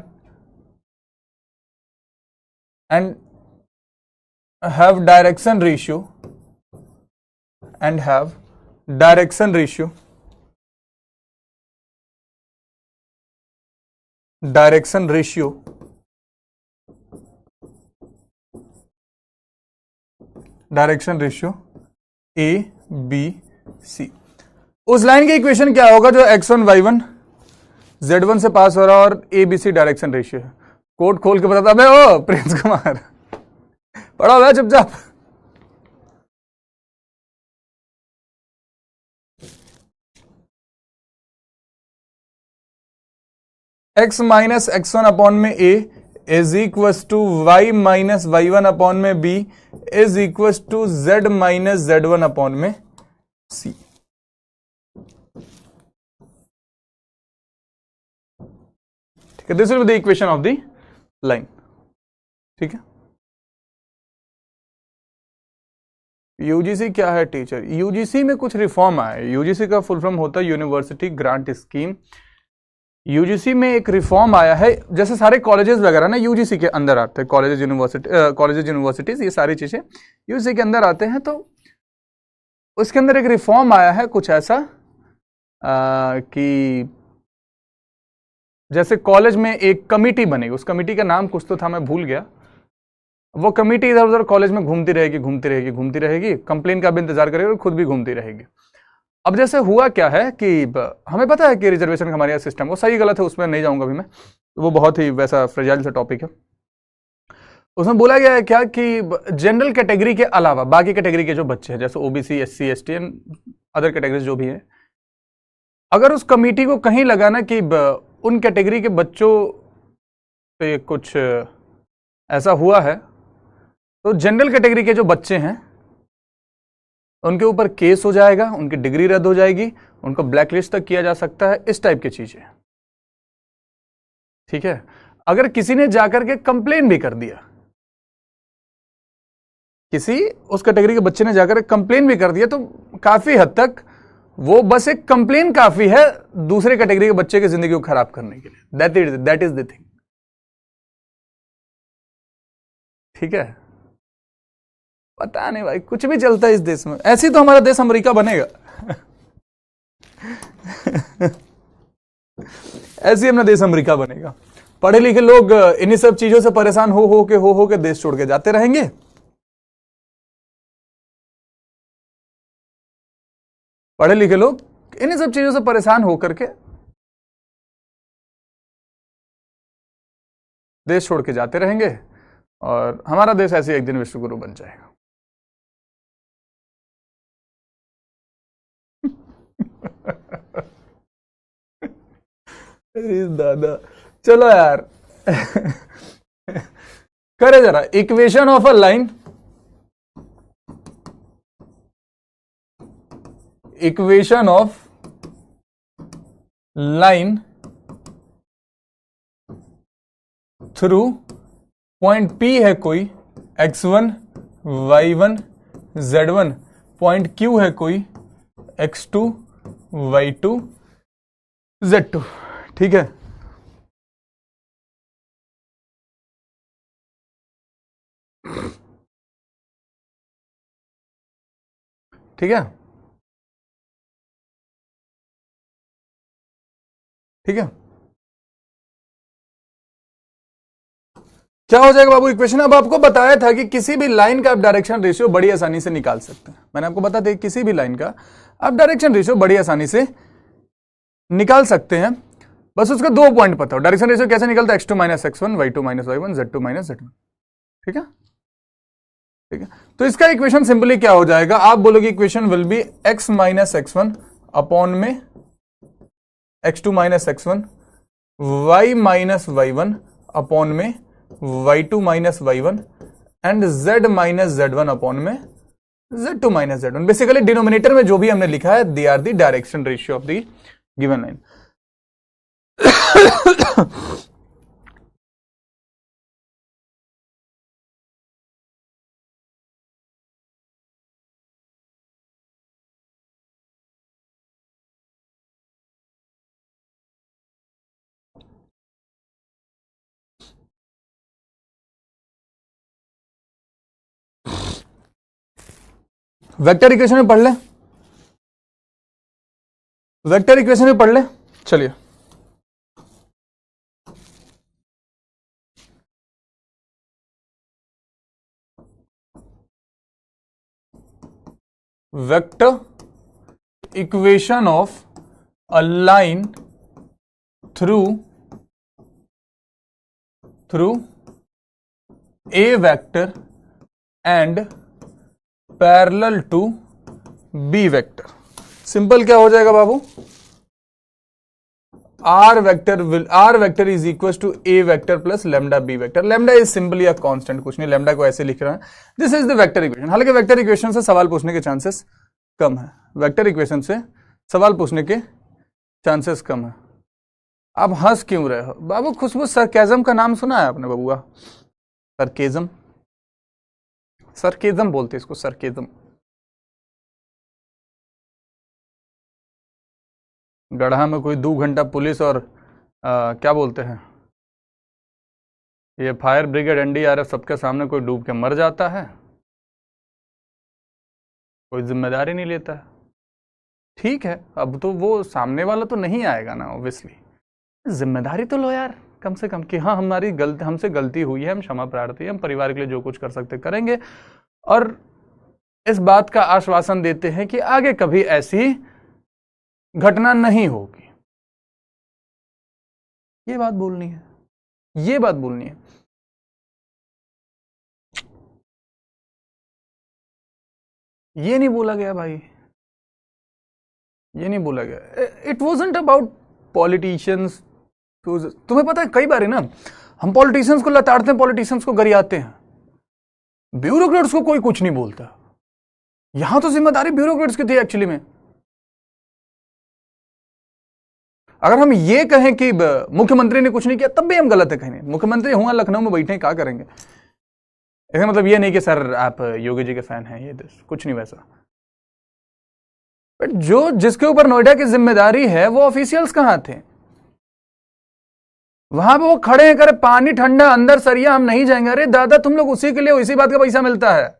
and have direction ratio ABC। उस लाइन की इक्वेशन क्या होगा जो x1 y1 z1 से पास हो रहा है और ABC डायरेक्शन रेशियो है। कोड खोल के बताता है ओ प्रिंस कुमार, पढ़ा हुआ है चुपचाप। x माइनस x1 अपॉन में A is equal to y minus y1 upon में B is equal to z minus z1 upon में C। कि this will be the equation of the line. ठीक है, यूजीसी क्या है टीचर? यूजीसी में कुछ रिफॉर्म आया है। यूजीसी का फुल फॉर्म होता है यूनिवर्सिटी ग्रांट स्कीम। यूजीसी में एक रिफॉर्म आया है, जैसे सारे कॉलेजेस वगैरह ना यूजीसी के अंदर आते हैं, कॉलेजेस यूनिवर्सिटीज ये सारी चीजें यूजीसी के अंदर आते हैं। तो उसके अंदर एक रिफॉर्म आया है कुछ ऐसा कि जैसे कॉलेज में एक कमिटी बनेगी, उस कमिटी का नाम कुछ तो था, मैं भूल गया। वो कमिटी इधर उधर कॉलेज में घूमती रहेगी, कंप्लेन का भी इंतजार करेगी और खुद भी घूमती रहेगी। अब जैसे हुआ क्या है कि हमें पता है कि रिजर्वेशन का हमारे यहाँ सिस्टम, वो सही गलत है उसमें नहीं जाऊंगा अभी मैं, वो बहुत ही वैसा फ्रेजाइल सा टॉपिक है। उसमें बोला गया है क्या कि जनरल कैटेगरी के अलावा बाकी कैटेगरी के जो बच्चे हैं, जैसे OBC, SC, ST and other categories जो भी हैं, अगर उस कमिटी को कहीं लगा ना कि उन कैटेगरी के बच्चों पे कुछ ऐसा हुआ है, तो जनरल कैटेगरी के जो बच्चे हैं उनके ऊपर केस हो जाएगा, उनकी डिग्री रद्द हो जाएगी, उनको ब्लैक लिस्ट तक किया जा सकता है, इस टाइप की चीजें। ठीक है, अगर किसी ने जाकर के कंप्लेन भी कर दिया, किसी उस कैटेगरी के बच्चे ने जाकर कंप्लेन भी कर दिया, तो काफी हद तक वो बस एक कंप्लेन काफी है दूसरे कैटेगरी के बच्चे की जिंदगी को खराब करने के लिए। That is the thing. ठीक है, पता नहीं भाई, कुछ भी चलता है इस देश में। ऐसे तो हमारा देश अमेरिका बनेगा। ऐसे अपना देश अमेरिका बनेगा। पढ़े लिखे लोग इन्हीं सब चीजों से परेशान हो के देश छोड़ के जाते रहेंगे। पढ़े लिखे लोग इन्हीं सब चीजों से परेशान होकर के देश छोड़ के जाते रहेंगे और हमारा देश ऐसे एक दिन विश्वगुरु बन जाएगा। दादा चलो यार। करे जरा equation of a line, equation of line through point P है कोई x1, y1, z1, point Q है कोई x2, y2, z2। ठीक है, ठीक है, ठीक है। क्या हो जाएगा बाबू इक्वेशन? अब आपको बताया था कि किसी भी लाइन का आप डायरेक्शन रेशियो बड़ी आसानी से निकाल सकते हैं। मैंने आपको बता दिया किसी भी लाइन का आप डायरेक्शन रेशियो बड़ी आसानी से निकाल सकते हैं, बस उसका 2 पॉइंट पता हो। डायरेक्शन रेशियो कैसे निकलता है? x2 minus x1, y2 minus y1, z2 minus z1। ठीक है, ठीक है। तो इसका इक्वेशन सिंपली क्या हो जाएगा? आप बोलोगे equation will B x minus x1 upon में x2 minus x1, y minus y1 upon में y2 minus y1 and z minus z1 upon में z2 minus z1। Basically denominator में जो भी हमने लिखा है they are the direction ratio of the given line. Vector equation में पढ़ ले, वेक्टर इक्वेशन में पढ़ ले। चलिए vector equation of a line through A vector and parallel to B vector. Simple क्या हो जाएगा बाबू? R vector is equal to A vector plus lambda B vector. Lambda is simply a constant, कुछ नहीं, लेमडा को ऐसे लिख रहा है। This is the vector equation. हालांकि वेक्टर इक्वेशन से सवाल पूछने के चांसेस कम है, वेक्टर इक्वेशन से सवाल पूछने के चांसेस कम है। आप हंस क्यों रहे हो बाबू? खुशबू सरकेजम का नाम सुना है आपने बबुआ? सरकेजम, सरकेजम बोलते इसको, सरकेजम। गढ़ा में कोई 2 घंटा पुलिस और क्या बोलते हैं ये फायर ब्रिगेड एनडीआरएफ सबके सामने कोई डूब के मर जाता है, कोई जिम्मेदारी नहीं लेता है। ठीक है, अब तो वो सामने वाला तो नहीं आएगा ना, ऑब्वियसली जिम्मेदारी तो लो यार कम से कम कि हाँ हमारी गलती, हमसे गलती हुई है, हम क्षमा प्रार्थी हैं, हम परिवार के लिए जो कुछ कर सकते करेंगे, और इस बात का आश्वासन देते हैं कि आगे कभी ऐसी घटना नहीं होगी। ये बात बोलनी है, ये बात बोलनी है। ये नहीं बोला गया भाई, ये नहीं बोला गया। It wasn't about politicians. तुम्हें पता है कई बार है ना, हम पॉलिटिशियंस को लताड़ते हैं, पॉलिटिशियंस को गरियाते हैं, ब्यूरोक्रेट्स को कोई कुछ नहीं बोलता। यहां तो जिम्मेदारी ब्यूरोक्रेट्स की थी एक्चुअली में। अगर हम ये कहें कि मुख्यमंत्री ने कुछ नहीं किया तब भी हम गलत है कहीं। मुख्यमंत्री हुआ लखनऊ में बैठे, क्या करेंगे? इसका मतलब ये नहीं कि सर आप योगी जी के फैन हैं, ये कुछ नहीं वैसा। बट जो जिसके ऊपर नोएडा की जिम्मेदारी है वो ऑफिशियल्स कहां थे? वहां पे वो खड़े हैं, करे पानी ठंडा अंदर सरिया, हम नहीं जाएंगे। अरे दादा तुम लोग उसी के लिए, इसी बात का पैसा मिलता है।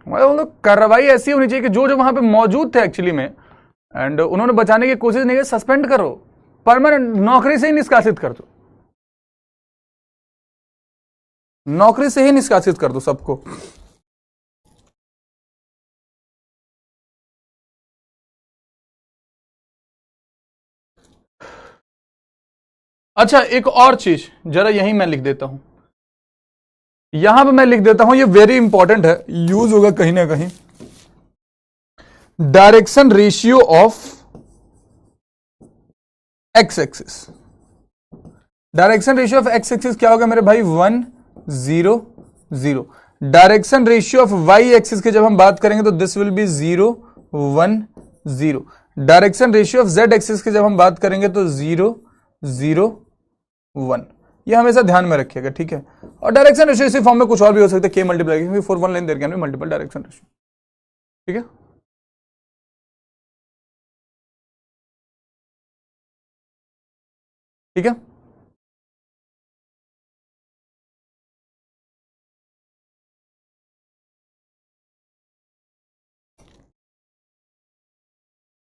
मतलब कार्रवाई ऐसी होनी चाहिए कि जो जो वहां पे मौजूद थे एक्चुअली में एंड उन्होंने बचाने की कोशिश नहीं की, सस्पेंड करो, परमानेंट नौकरी से ही निष्कासित कर दो, नौकरी से ही निष्कासित कर दो सबको। अच्छा एक और चीज जरा यहीं मैं लिख देता हूं, यहां पे मैं लिख देता हूं, ये वेरी इंपॉर्टेंट है, यूज होगा कहीं ना कहीं। Direction ratio of x axis. Direction ratio of x axis क्या होगा मेरे भाई? 1 0 0। Direction ratio of y axis की जब हम बात करेंगे तो this will be 0 1 0। Direction ratio of z axis की जब हम बात करेंगे तो 0 0 1। ये हमेशा ध्यान में रखिएगा, ठीक है? और डायरेक्शन रेशियो इसी फॉर्म में कुछ और भी हो सकता है, के multiply for one line there can be multiple direction ratio, ठीक है? ठीक है,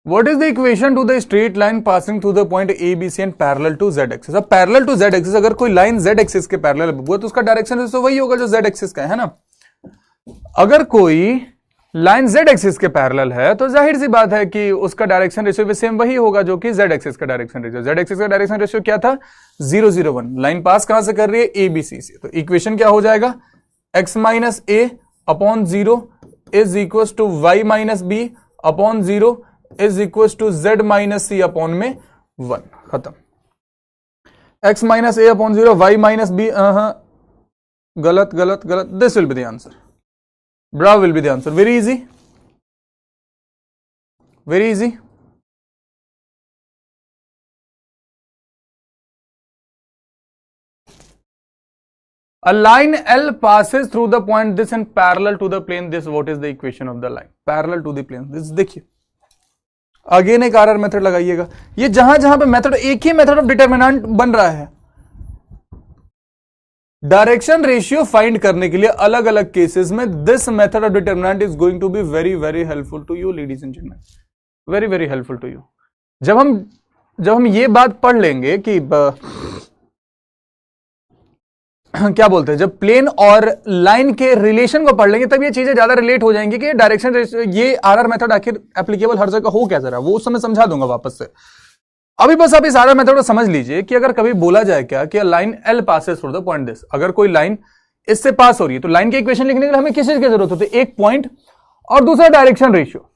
what is the equation to the straight line passing through the point ABC and parallel to z axis? अब parallel to z axis अगर कोई line z axis के parallel है तो उसका डायरेक्शन रेशियो वही होगा जो z axis का है ना। अगर कोई लाइन z axis के पैरेलल है तो जाहिर सी बात है कि उसका डायरेक्शन रेशियो भी सेम वही होगा जो कि z axis का डायरेक्शन रेशियो। z axis का डायरेक्शन रेशियो क्या था? 0 0 1। लाइन पास कहां से कर रही है? ABC से। तो इक्वेशन क्या हो जाएगा? x minus a upon 0 is equal to y minus b upon 0 is equal to z minus c upon में 1। खत्म। x minus a upon 0 y minus b, गलत गलत गलत। This will be the answer, ब्राव will be the answer. Very easy, very easy. A line L passes through the point this and parallel to the plane this. What is the equation of the line? Parallel to the plane this। देखिए again एक RR method लगाइएगा। ये जहां जहां पे method, एक ही method of determinant बन रहा है। डायरेक्शन रेशियो फाइंड करने के लिए अलग अलग केसेस में this method of determinant is going to be very very helpful to you ladies and gentleman, very very helpful to you. जब हम ये बात पढ़ लेंगे कि क्या बोलते हैं, जब प्लेन और लाइन के रिलेशन को पढ़ लेंगे तब ये चीजें ज्यादा रिलेट हो जाएंगी कि डायरेक्शन ये आरआर मेथड आखिर एप्लीकेबल हर जगह हो क्या जरा, वो उस समय समझा दूंगा वापस से। अभी बस आप इस आरआर मेथड को समझ लीजिए कि अगर कभी बोला जाए क्या कि line L passes through the point this, अगर कोई लाइन इससे पास हो रही है तो लाइन के इक्वेशन लिखने के लिए हमें किस चीज की जरूरत होती है? एक पॉइंट और दूसरा डायरेक्शन रेशियो।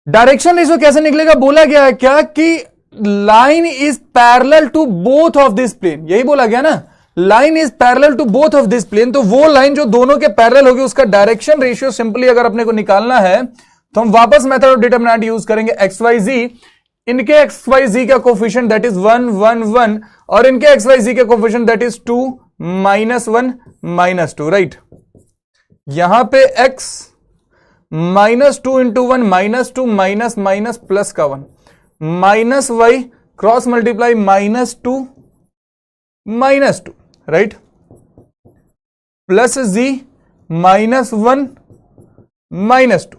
डायरेक्शन रेशियो कैसे निकलेगा? बोला गया है क्या कि line is parallel to both of this plane, यही बोला गया ना line is parallel to both of this plane, तो वो लाइन जो दोनों के पैरेलल होगी उसका डायरेक्शन रेशियो सिंपली अगर अपने को निकालना है तो हम वापस मेथड ऑफ डिटरमिनेंट यूज करेंगे। एक्स वाई जी, इनके एक्स वाई जी का कोफिशिएंट दैट इज 1 1 1 और इनके एक्स वाई जी का कोफिशिएंट दैट इज 2 -1 -2, राइट। यहां पे x -2 into 1 -2 minus minus plus का 1 minus Y cross multiply -2 -2, right, plus Z -1 -2।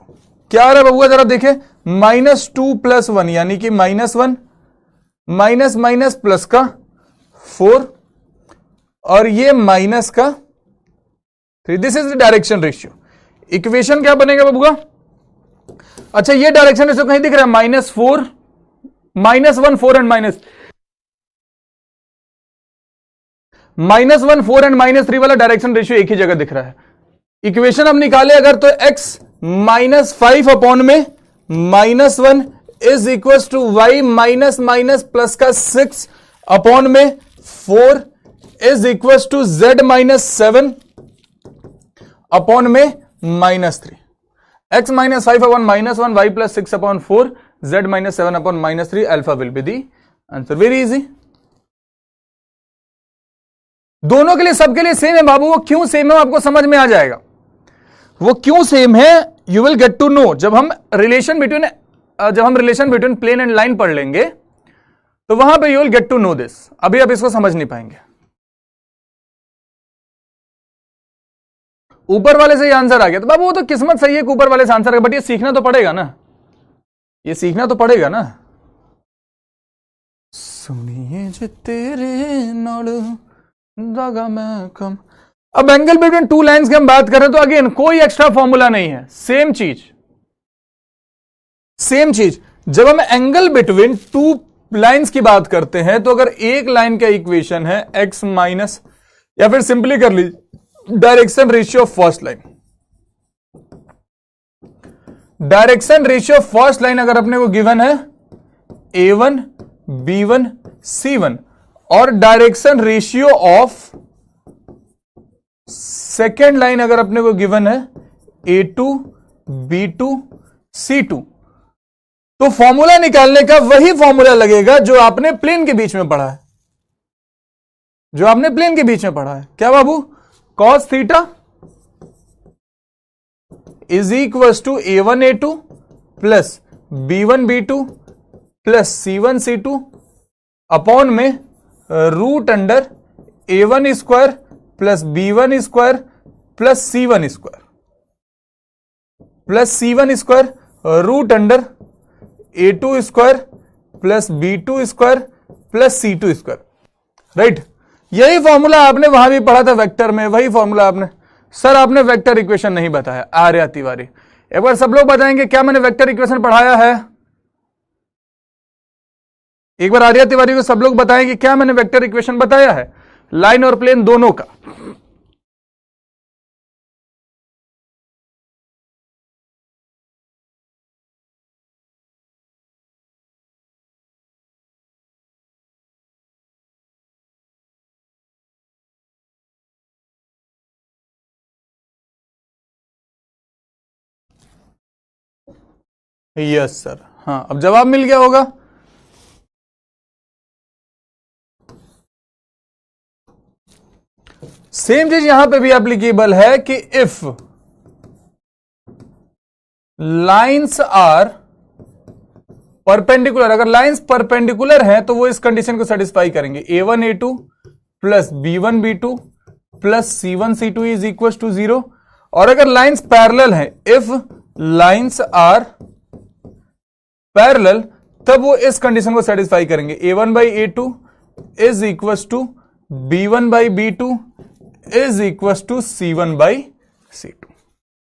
क्या आ रहा है बबुआ जरा देखे, -2 + 1 यानी कि -1 माइनस माइनस प्लस का 4 और ये माइनस का 3। This is the direction ratio. Equation क्या बनेगा बबुआ? अच्छा ये डायरेक्शन रेशियो कहीं दिख रहा है? -4 -1 4 एंड -1 4 एंड -3 वाला डायरेक्शन रेशियो एक ही जगह दिख रहा है। इक्वेशन हम निकाले अगर तो x -5 अपॉन में -1 is equal to y minus minus plus का 6 अपॉन में 4 is equal to z -7 upon में -3। x -5 upon -1 y + 6 upon 4 z -7 upon -3 alpha will be the answer. Very easy. दोनों के लिए सबके लिए सेम है बाबू। वो क्यों सेम है आपको समझ में आ जाएगा। वो क्यों सेम है you will get to know जब हम relation between plane and line पढ़ लेंगे तो वहां पे you will get to know this. अभी आप इसको समझ नहीं पाएंगे। ऊपर वाले से ये आंसर आ गया तो बाबू वो तो किस्मत सही है कि ऊपर वाले से आंसर आ गया, बट ये सीखना तो पड़ेगा ना, ये सीखना तो पड़ेगा ना। सुनिए जे तेरे नाल दागा मैं कम। अब एंगल बिटवीन टू लाइंस की हम बात करें तो अगेन कोई एक्स्ट्रा फॉर्मूला नहीं है, सेम चीज। जब हम एंगल बिटवीन टू लाइंस की बात करते हैं तो अगर एक लाइन का इक्वेशन है x माइनस, या फिर सिंपली कर लीजिए direction ratio of first line. Direction ratio of first line अगर अपने को गिवन है a1 b1 c1 और direction ratio of second line अगर अपने को गिवन है a2 b2 c2, तो फॉर्मूला निकालने का वही फॉर्मूला लगेगा जो आपने प्लेन के बीच में पढ़ा है, क्या बाबू? cos theta is equal to a1 a2 plus b1 b2 plus c1 c2 upon में root under a1 square plus b1 square plus c1 square root under a2 square plus b2 square plus c2 square, right. यही formula आपने वहां भी पढ़ा था vector में, वही formula आपने। सर आपने वेक्टर इक्वेशन नहीं बताया, आर्या तिवारी। एक बार सब लोग बताएंगे क्या मैंने वेक्टर इक्वेशन पढ़ाया है? एक बार आर्या तिवारी को सब लोग बताएंगे क्या मैंने वेक्टर इक्वेशन बताया है लाइन और प्लेन दोनों का? यस सर, हाँ अब जवाब मिल गया होगा। सेम चीज यहां पे भी एप्लीकेबल है कि इफ लाइंस आर परपेंडिकुलर, अगर लाइंस परपेंडिकुलर हैं तो वो इस कंडीशन को सेटिस्फाई करेंगे a1 a2 plus b1 b2 plus c1 c2 is equal to 0। और अगर लाइंस पैरेलल हैं, इफ लाइंस आर पैरेलल, तब वो इस कंडीशन को सेटिस्फाई करेंगे a1 by a2 is equal to b1 by b2 is equal to c1 by c2,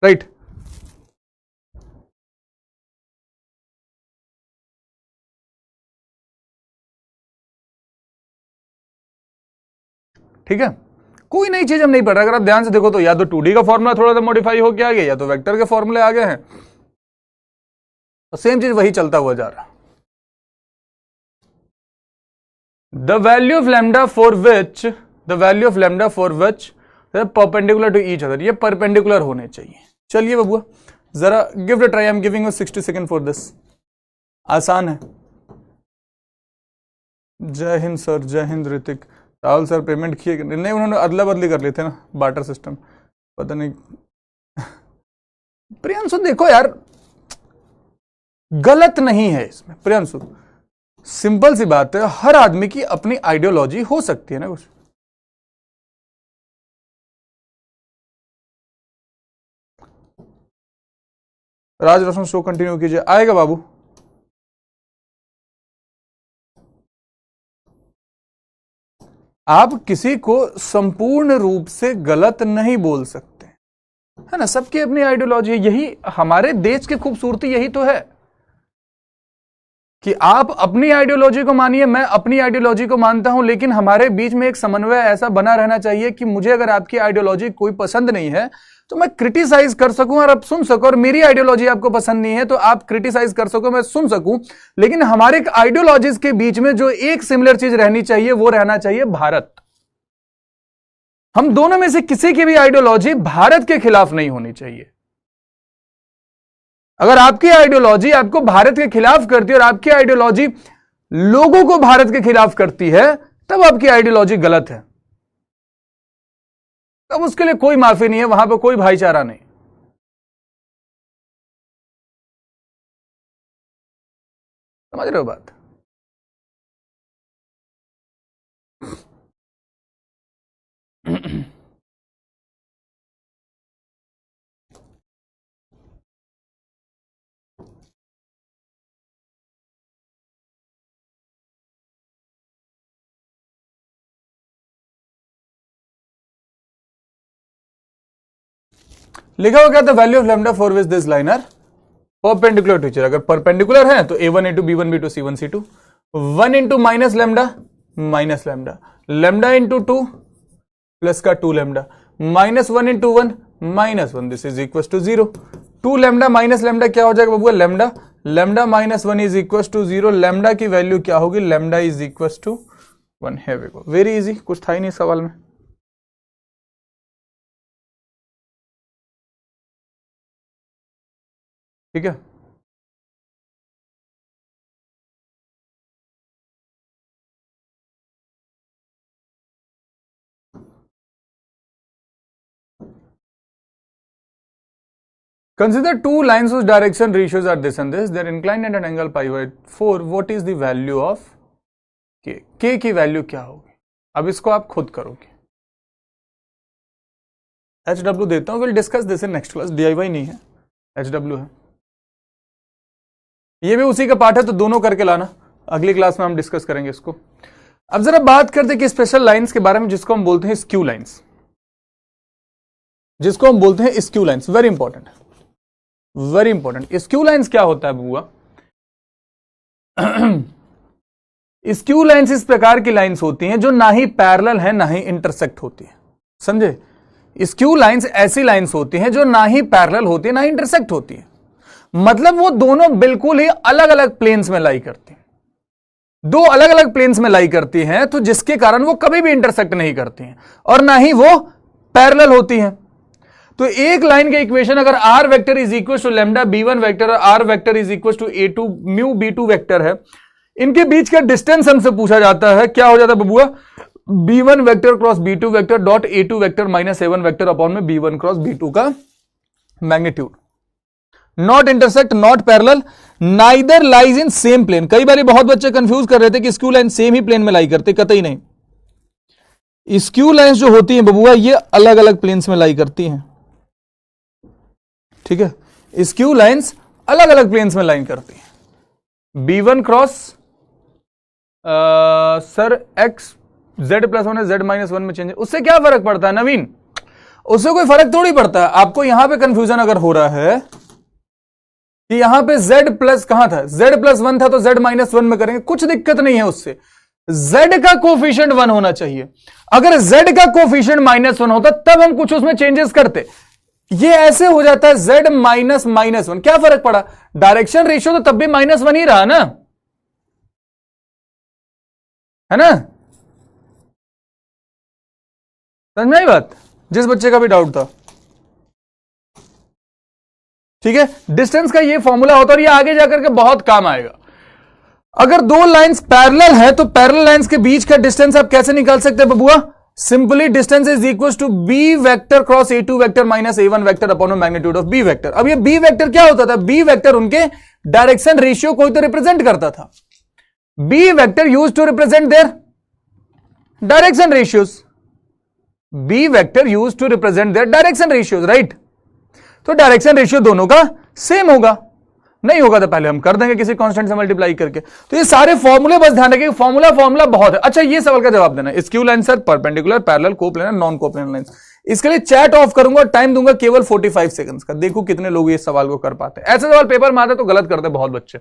right. ठीक है, कोई नई चीज हम नहीं पढ़ रहे। अगर आप ध्यान से देखो तो या तो 2D का फॉर्मूला थोड़ा सा मॉडिफाई होके आ गया, या तो वेक्टर के फॉर्मूले आ गए हैं, तो सेम चीज वही चलता हुआ जा रहा। The value of lambda for which the value of lambda for which perpendicular to each other, ये परपेंडिकुलर होने चाहिए। चलिए बबुआ जरा give it try, I am giving you 60 second for this. आसान है। Jai Hind sir, Jai Hind Hrithik. Rahul sir payment किए नहीं, उन्होंने अदला बदली कर ली थे ना, बार्टर सिस्टम, पता नहीं। प्रियांशु देखो यार, गलत नहीं है इसमें प्रियांशु, सिंपल सी बात है, हर आदमी की अपनी आइडियोलॉजी हो सकती है ना कुछ। राज रोशन शो कंटिन्यू कीजिए, आएगा बाबू। आप किसी को संपूर्ण रूप से गलत नहीं बोल सकते, है ना, सबकी अपनी आइडियोलॉजी है। यही हमारे देश की खूबसूरती, यही तो है कि आप अपनी आइडियोलॉजी को मानिए, मैं अपनी आइडियोलॉजी को मानता हूं, लेकिन हमारे बीच में एक समन्वय ऐसा बना रहना चाहिए कि मुझे अगर आपकी आइडियोलॉजी कोई पसंद नहीं है तो मैं क्रिटिसाइज कर सकूं और आप सुन सको, और मेरी आइडियोलॉजी आपको पसंद नहीं है तो आप क्रिटिसाइज कर सको, मैं सुन सकूं, लेकिन हमारे आइडियोलॉजीज के बीच में जो एक सिमिलर चीज रहनी चाहिए वो रहना चाहिए भारत। हम दोनों में से किसी की भी आइडियोलॉजी भारत के खिलाफ नहीं होनी चाहिए। अगर आपकी आइडियोलॉजी आपको भारत के खिलाफ करती है और आपकी आइडियोलॉजी लोगों को भारत के खिलाफ करती है, तब आपकी आइडियोलॉजी गलत है। तब उसके लिए कोई माफी नहीं है, वहां पर कोई भाईचारा नहीं। समझ रहे हो बात? लिखा हुआ क्या था? Value of lambda for which this line are perpendicular to each other. अगर परपेंडिकुलर है तो a1 a2 b1 b2 c1 c2, 1 into minus lambda lambda into 2 plus का 2 lambda, minus 1 into 1 minus 1, this is equal to 0। 2 lambda minus lambda क्या हो जाएगा बबुआ? Lambda, lambda minus 1 is equal to 0। Lambda की value क्या होगी? Lambda is equal to 1 है। Very easy, कुछ था ही नहीं सवाल में। ठीक है, consider two lines whose direction ratios are this and this, they are inclined at an angle pi by 4. what is the value of k? k की value क्या होगी? अब इसको आप खुद करोगे। HW देता हूं, will discuss this in next class. DIY नहीं है, HW है। ये भी उसी का पार्ट है, तो दोनों करके लाना, अगली क्लास में हम डिस्कस करेंगे इसको। अब जरा बात करते कि स्पेशल लाइंस के बारे में, जिसको हम बोलते हैं स्क्यू लाइंस, जिसको हम बोलते हैं skew lines. Very important, very important. Skew lines क्या होता है बुआ? स्क्यू लाइंस इस प्रकार की लाइंस होती हैं जो ना ही पैरेलल है ना ही इंटरसेक्ट होती है। समझे? स्क्यू लाइंस ऐसी लाइंस होती हैं जो ना ही पैरेलल होती है ना ही इंटरसेक्ट होती है, मतलब वो दोनों बिल्कुल ही अलग अलग प्लेन्स में लाई करती हैं, दो अलग अलग प्लेन्स में लाई करती हैं, तो जिसके कारण वो कभी भी इंटरसेक्ट नहीं करती हैं और ना ही वो पैरेलल होती हैं। तो एक लाइन के इक्वेशन अगर R vector is equal to lambda b1 vector और R vector is equal to a2 mu b2 vector है, इनके बीच का डिस्टेंस हमसे पूछा जाता है, क्या हो जाता है बबुआ? b1 vector cross b2 vector dot a2 vector minus a1 vector upon में b1 क्रॉस b2 का magnitude. Not intersect, not parallel, neither lies in same plane. कई बार बहुत बच्चे कंफ्यूज कर रहे थे कि स्क्यू लाइन सेम ही प्लेन में लाई करते, कतई नहीं। स्क्यू लाइंस जो होती हैं बबुआ, ये अलग अलग प्लेन्स में लाई करती हैं। ठीक है, स्क्यू लाइंस अलग अलग प्लेन्स में लाइन करती हैं। b1 cross sir x z plus 1 है, z माइनस 1 में चेंज है, उससे क्या फर्क पड़ता है नवीन? उससे कोई फर्क थोड़ी पड़ता है। आपको यहां पे कंफ्यूजन अगर हो रहा है कि यहां पे z प्लस कहां था, z प्लस 1 था तो z माइनस 1 में करेंगे, कुछ दिक्कत नहीं है उससे। z का कोफिशिएंट 1 होना चाहिए। अगर z का कोफिशिएंट माइनस 1 होता तब हम कुछ उसमें चेंजेस करते। ये ऐसे हो जाता है z माइनस माइनस 1, क्या फर्क पड़ा? डायरेक्शन रेशियो तो तब भी माइनस 1 ही रहा ना, है ना? समझ में आई बात, जिस बच्चे का भी डाउट था। ठीक है, डिस्टेंस का ये फॉर्मूला होता है और ये आगे जाकर के बहुत काम आएगा। अगर दो लाइंस पैरेलल है तो पैरेलल लाइंस के बीच का डिस्टेंस आप कैसे निकाल सकते हैं बबुआ? Simply distance is equal to B vector cross a2 vector minus a1 vector upon magnitude of B vector. अब ये बी वेक्टर क्या होता था? बी वेक्टर उनके डायरेक्शन रेशियो को तो रिप्रेजेंट करता था। B vector use to represent their direction ratios, B vector use to represent their direction ratios, right? तो डायरेक्शन रेशियो दोनों का सेम होगा, नहीं होगा तो पहले हम कर देंगे किसी कांस्टेंट से मल्टीप्लाई करके। तो ये सारे फॉर्मूले बस ध्यान रखिए, फॉर्मूला बहुत है। अच्छा, ये सवाल का जवाब देना, skew line sir, perpendicular, parallel, coplanar, non coplanar line. इसके लिए चैट ऑफ करूंगा, टाइम दूंगा केवल 45 सेकंड्स का। देखो कितने लोग इस सवाल को कर पाते हैं। ऐसे सवाल पेपर में आते तो गलत करते बहुत बच्चे।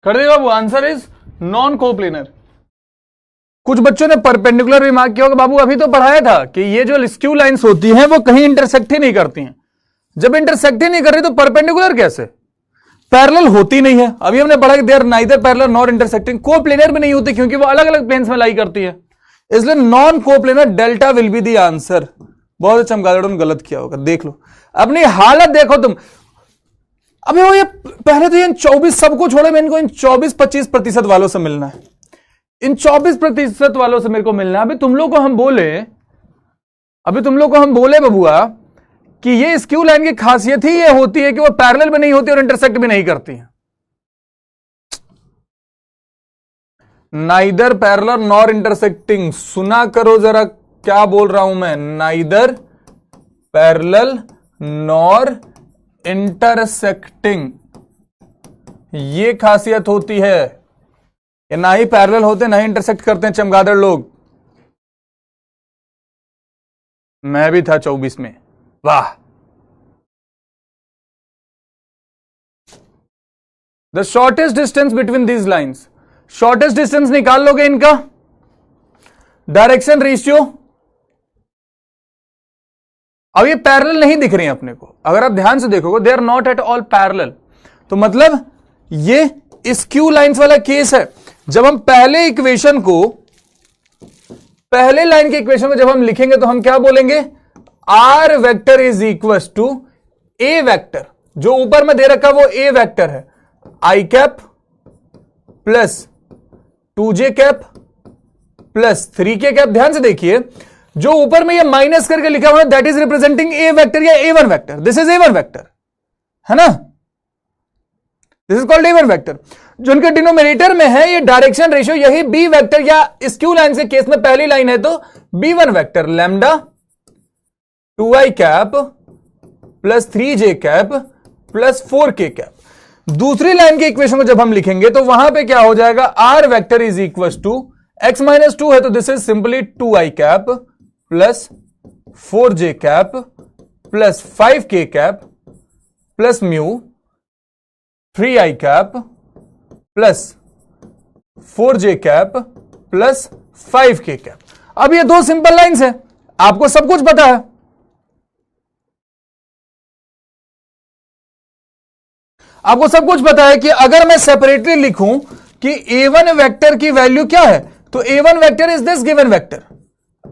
कर देगा बाबू, आंसर इज नॉन कोप्लेनर। कुछ बच्चों ने परपेंडिकुलर भी मार्क किया होगा। बाबू अभी तो पढ़ाया था कि ये जो स्क्यू लाइंस होती हैं वो कहीं इंटरसेक्ट ही नहीं करती हैं। जब इंटरसेक्ट ही नहीं कर रही तो परपेंडिकुलर कैसे? पैरेलल होती नहीं है। अभी हमने पढ़ा कि they are neither parallel nor intersecting. Coplanar भी नहीं होती क्योंकि वो अलग अलग प्लेन्स में लाई करती है, इसलिए non coplanar delta will be the answer. बहुत चमगादड़ों ने गलत किया होगा, देख लो अपनी हालत देखो तुम। अभी वो ये पहले तो ये 24 सबको छोड़े, मैं इनको इन 24-25% वालों से मिलना है। इन 24% वालों से मेरे को मिलना है। अभी तुम लोग को हम बोले बबुआ कि ये स्क्यू लाइन की खासियत ही ये होती है कि वो पैरेलल भी नहीं होती और इंटरसेक्ट भी नहीं करती है। नाइदर पैरेलल नॉर इंटरसेक्टिंग, सुना करो जरा क्या बोल रहा हूं मैं। नाइदर पैरेलल नॉर इंटरसेक्टिंग, ये खासियत होती है। ये ना ही पैरेलल होते ना ही इंटरसेक्ट करते हैं चमगादड़ लोग। मैं भी था 24 में, वाह। The shortest distance between these lines, shortest distance निकाल लोगे इनका। डायरेक्शन रेशियो, अब ये पैरेलल नहीं दिख रही है अपने को, अगर आप ध्यान से देखोगे they are not at all parallel. तो मतलब ये स्क्यू लाइंस वाला केस है। जब हम पहले लाइन के इक्वेशन को जब हम लिखेंगे तो हम क्या बोलेंगे? R vector is equal to A vector, जो ऊपर में दे रखा वो ए वेक्टर है, I cap plus 2j cap plus 3k cap. ध्यान से देखिए, जो ऊपर में ये माइनस करके लिखा हुआ है that is representing A vector या a1 vector. This is a1 vector, है ना? This is called a1 vector. जो उनके डिनोमिनेटर में है ये डायरेक्शन रेशियो, यही बी वेक्टर या स्क्यू लाइन के केस में पहली लाइन है तो b1 vector lambda 2i cap plus 3j cap plus 4k cap. दूसरी लाइन के इक्वेशन को जब हम लिखेंगे तो वहां पे क्या हो जाएगा? R vector is equal to x-2 है तो this is simply 2i cap plus 4j cap plus 5k cap plus mu 3i cap plus 4j cap plus 5k cap. अब ये दो सिंपल लाइंस है, आपको सब कुछ पता है। आपको सब कुछ पता है कि अगर मैं सेपरेटली लिखूं कि a1 वेक्टर की वैल्यू क्या है तो a1 vector is this given vector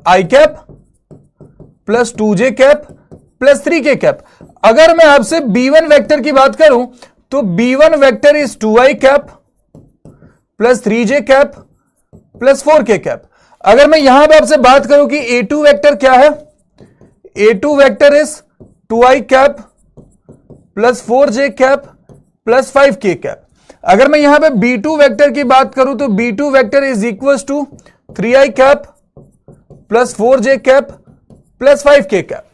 i cap plus 2j cap plus 3k cap. अगर मैं आपसे b1 वेक्टर की बात करूं तो b1 vector is 2i cap plus 3j cap plus 4k cap. अगर मैं यहां पे आपसे बात करूं कि A2 वेक्टर क्या है, A2 vector is 2i cap plus 4j cap plus 5k cap. अगर मैं यहां पे B2 वेक्टर की बात करूं तो B2 vector is equal to 3i cap plus 4j cap plus 5k cap.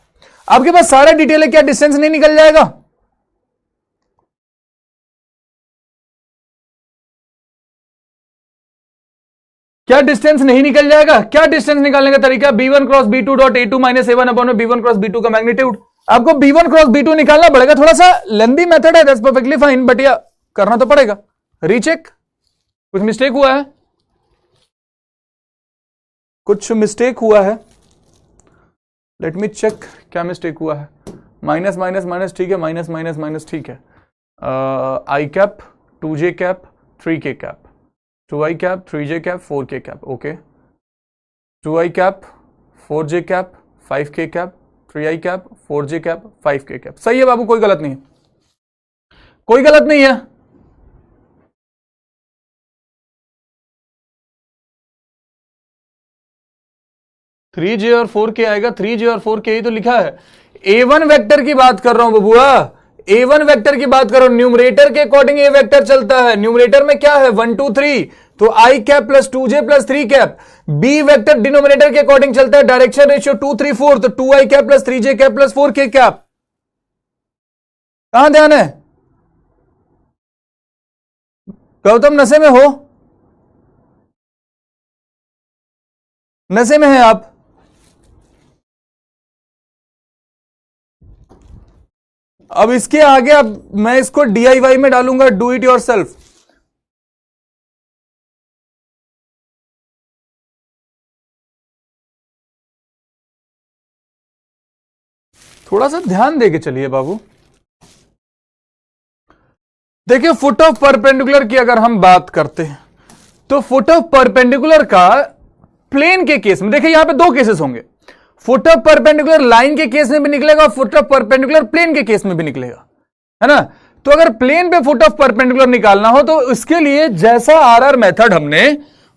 आपके पास सारा डिटेल है, क्या डिस्टेंस नहीं निकल जाएगा? क्या डिस्टेंस नहीं निकल जाएगा? क्या डिस्टेंस निकालने का तरीका? B1 cross B2 dot A2 minus A1 upon B1 cross B2 का मैग्नीट्यूड। आपको B1 क्रॉस B2 निकालना पड़ेगा, थोड़ा सा लेंथी मेथड है, दैट्स परफेक्टली फाइन, बट या करना तो पड़ेगा। रीचेक, कुछ मिस्टेक हुआ है? कुछ मिस्टेक हुआ है? लेट मी चेक क्या मिस्टेक हुआ है। माइनस माइनस माइनस ठीक है, माइनस माइनस माइनस ठीक है। I cap 2j cap 3k cap, 2i cap 3j cap 4k cap, okay. 2i cap 4j cap 5k cap, 3i cap 4j cap 5k cap. सही है बाबू, कोई गलत नहीं है, कोई गलत नहीं है। थ्री जे और 4k आएगा, 3j और 4k ही तो लिखा है। A1 वेक्टर की बात कर रहा हूं बबुआ, A1 वेक्टर की बात कर रहा हूं। न्यूमरेटर के अकॉर्डिंग ए वेक्टर चलता है। न्यूमरेटर में क्या है? 1 2 3, तो i cap plus 2j plus 3 cap. B vector denominator के अकॉर्डिंग चलता है, डायरेक्शन रेशियो 2 3 4, तो 2i cap plus 3j cap plus 4k cap. कहां ध्यान है? गौतम नशे में हो? नशे में है आप? अब इसके आगे अब मैं इसको DIY में डालूंगा, डू इट योरसेल्फ। थोड़ा सा ध्यान देके चलिए बाबू। देखिए, फुट ऑफ परपेंडिकुलर की अगर हम बात करते हैं तो फुट ऑफ परपेंडिकुलर का प्लेन के केस में, देखिए यहां पे दो केसेस होंगे। फुट ऑफ परपेंडिकुलर लाइन के केस में भी निकलेगा, फुट ऑफ परपेंडिकुलर प्लेन के केस में भी निकलेगा, है ना। तो अगर प्लेन पे फुट ऑफ परपेंडिकुलर निकालना हो तो इसके लिए जैसा आरआर मेथड हमने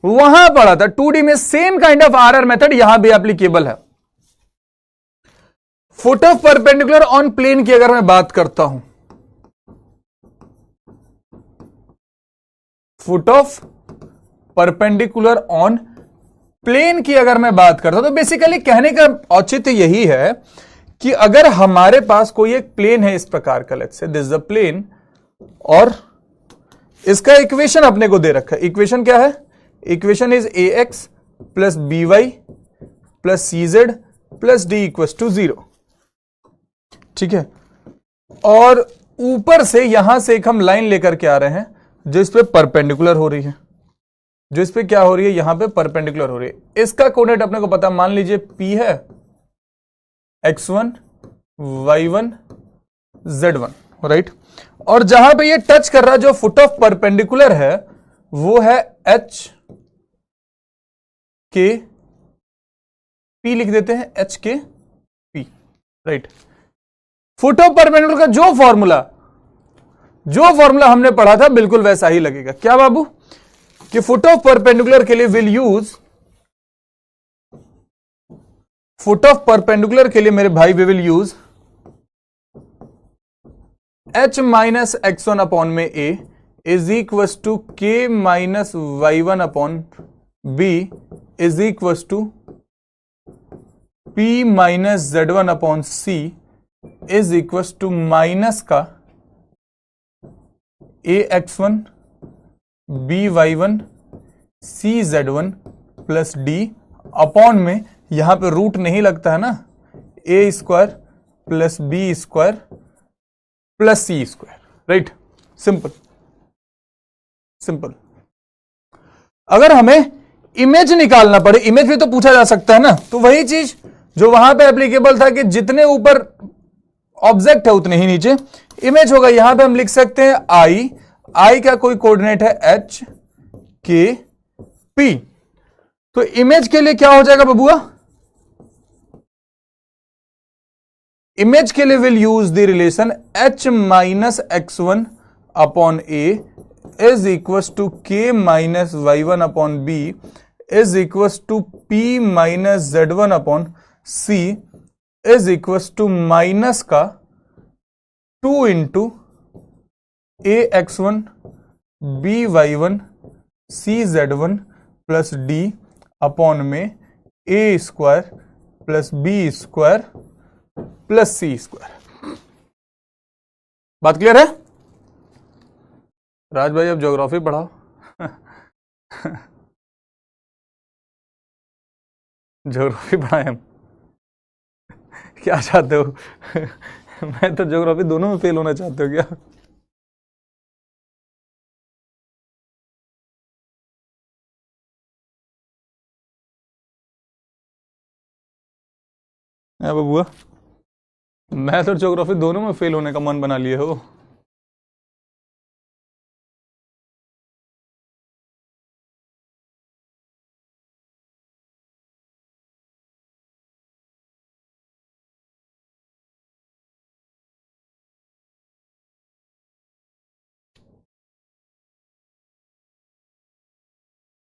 वहां पढ़ा था 2D में, same kind of RR method यहां भी एप्लीकेबल है। Foot of perpendicular on plane की अगर मैं बात करता हूं, foot of perpendicular on plane की अगर मैं बात करता हूं तो बेसिकली कहने का औचित्य यही है कि अगर हमारे पास कोई एक प्लेन है इस प्रकार का, let's say this is a plane, और इसका इक्वेशन अपने को दे रखा है। इक्वेशन क्या है? Equation is ax plus by plus cz plus d equals to 0, ठीक है। और ऊपर से यहां से एक हम लाइन लेकर के आ रहे हैं जो इस पे परपेंडिकुलर हो रही है, जो इस पे क्या हो रही है? यहां पे परपेंडिकुलर हो रही है। इसका कोऑर्डिनेट अपने को पता, मान लीजिए p है, x1 y1 z1, राइट। और जहां पे ये टच कर रहा है, जो फुट ऑफ परपेंडिकुलर है, वो है h के p, लिख देते हैं h के p, right. Foot of perpendicular का जो फॉर्मूला हमने पढ़ा था बिल्कुल वैसा ही लगेगा। क्या बाबू? कि फुट ऑफ परपेंडिकुलर के लिए will use, foot of perpendicular के लिए मेरे भाई we will use h minus x1 upon में a is equal to k minus y1 upon b is equal to p minus z1 upon c is equal to minus का ax1 by1 cz1 plus d upon में, यहां पे root नहीं लगता है ना, a square plus b square plus c square, right. Simple simple. अगर हमें इमेज निकालना पड़े, इमेज भी तो पूछा जा सकता है ना, तो वही चीज जो वहां पे एप्लीकेबल था कि जितने ऊपर ऑब्जेक्ट है उतने ही नीचे इमेज होगा। यहां पे हम लिख सकते हैं आई का कोई कोऑर्डिनेट है h k p, तो इमेज के लिए क्या हो जाएगा बबुआ? इमेज के लिए will use the relation h minus x1 upon a is equal to k minus y1 upon b is equals to P minus Z1 upon C is equals to minus का 2 into AX1 BY1 CZ1 plus D upon में A square plus B square plus C square. बात clear है? राज भाई अब geography पढ़ाओ। Geography पढ़ाएं हम? क्या चाहते हो? मैं तो ज्योग्राफी दोनों में फेल होना चाहते हो क्या? बबुआ, मैथ और ज्योग्राफी दोनों में फेल होने का मन बना लिए हो।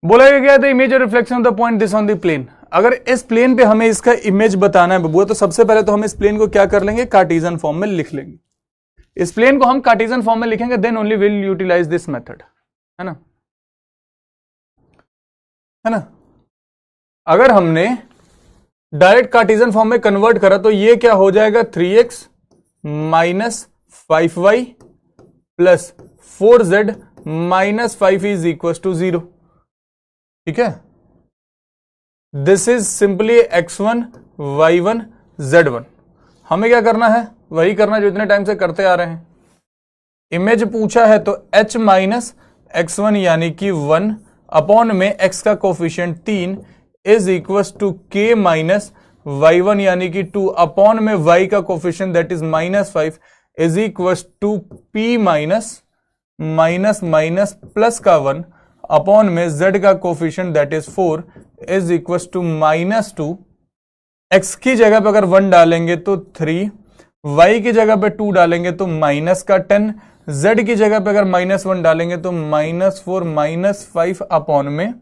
बोला गया था इमेज और reflection of the point this on the plane. अगर इस प्लेन पे हमें इसका इमेज बताना है बबुआ, तो सबसे पहले तो हम इस प्लेन को क्या कर लेंगे, कार्टेशियन फॉर्म में लिख लेंगे। इस प्लेन को हम कार्टेशियन फॉर्म में लिखेंगे, then only will utilize this method, है ना, है ना। अगर हमने डायरेक्ट कार्टेशियन फॉर्म में कन्वर्ट करा तो ये क्या हो जाएगा, 3x minus 5y plus 4z minus 5 is equal to 0। ठीक है, this is simply x1 y1 z1। हमें क्या करना है, वही करना जो इतने टाइम से करते आ रहे हैं। इमेज पूछा है तो h माइनस x1 यानी कि 1 अपॉन में x का coefficient 3 is equal to k minus y1 यानी कि 2 अपॉन में y का coefficient that is minus 5 is equal to p minus minus minus plus का 1 अपॉन में z का coefficient that is 4 is equal to minus 2। x की जगह पे अगर 1 डालेंगे तो 3, y की जगह पे 2 डालेंगे तो माइनस का 10, z की जगह पे अगर माइनस 1 डालेंगे तो माइनस 4 माइनस 5 अपॉन में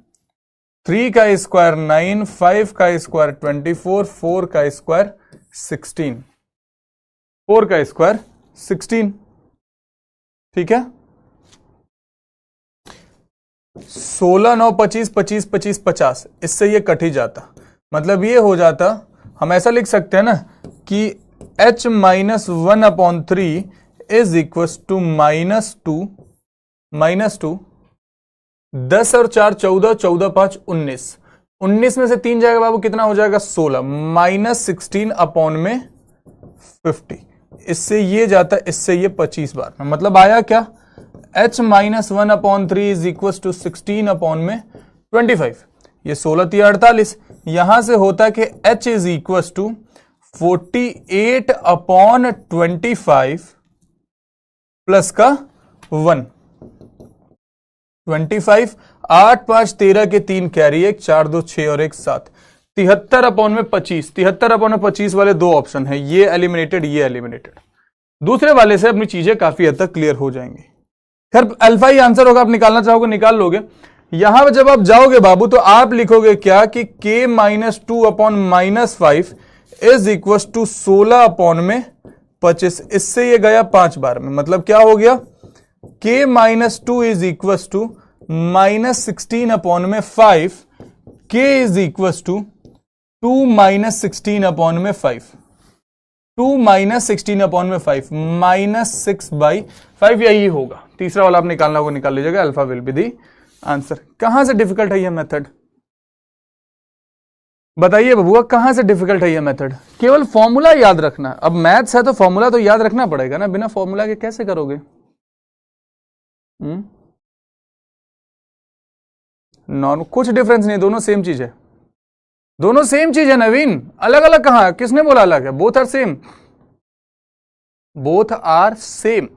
3 का स्क्वायर 9, 5 का स्क्वायर 24, 4 का स्क्वायर 16, 4 का स्क्वायर 16। ठीक है, 16 9 25 25 25 50, इससे ये कट ही जाता। मतलब ये हो जाता, हम ऐसा लिख सकते हैं ना कि h minus 1 upon 3 is equal to minus 2 10 और 4 14, 14 5 19, 19 में से 3 जाएगा बाबू, कितना हो जाएगा 16 माइनस 16 अपॉन में 50। इससे ये जाता, इससे ये 25 बार में, मतलब आया क्या, h minus 1 upon 3 is equal to 16 upon में 25। ये 16 3 48, यहां से होता कि h is equal to 48 upon 25 plus का 1, 25 8 5 13 के 3 कैरी 1 4 2 6 और 1 7, 73 अपॉन में 25, 73 अपॉन में 25 वाले दो ऑप्शन है, ये एलिमिनेटेड ये एलिमिनेटेड। दूसरे वाले से अपनी चीजें काफी हद तक क्लियर हो जाएंगी। खैर अल्फा ही आंसर होगा, आप निकालना चाहोगे निकाल लोगे। यहां पर जब आप जाओगे बाबू तो आप लिखोगे क्या कि k minus 2 upon minus 5 is equal to 16 upon में 25। इससे ये गया 5 बार में, मतलब क्या हो गया, k minus 2 is equal to minus 16 upon में 5, k is equal to 2 minus 16 upon में 5, 2 माइनस 16 अपॉन में 5 माइनस 6 बाई 5, यही होगा। तीसरा वाला आप निकालना होगा, निकाल लीजिएगा, alpha will be the answer. कहां से डिफिकल्ट है यह मेथड, बताइए बबुआ, कहां से डिफिकल्ट है यह मेथड? केवल फॉर्मूला याद रखना। अब मैथ्स है तो फॉर्मूला तो याद रखना पड़ेगा ना, बिना फॉर्मूला के कैसे करोगे? नॉर्मल कुछ डिफरेंस नहीं, दोनों सेम चीज है, दोनों सेम चीज है नवीन। अलग अलग कहां है, किसने बोला अलग है? Both are same, both are same.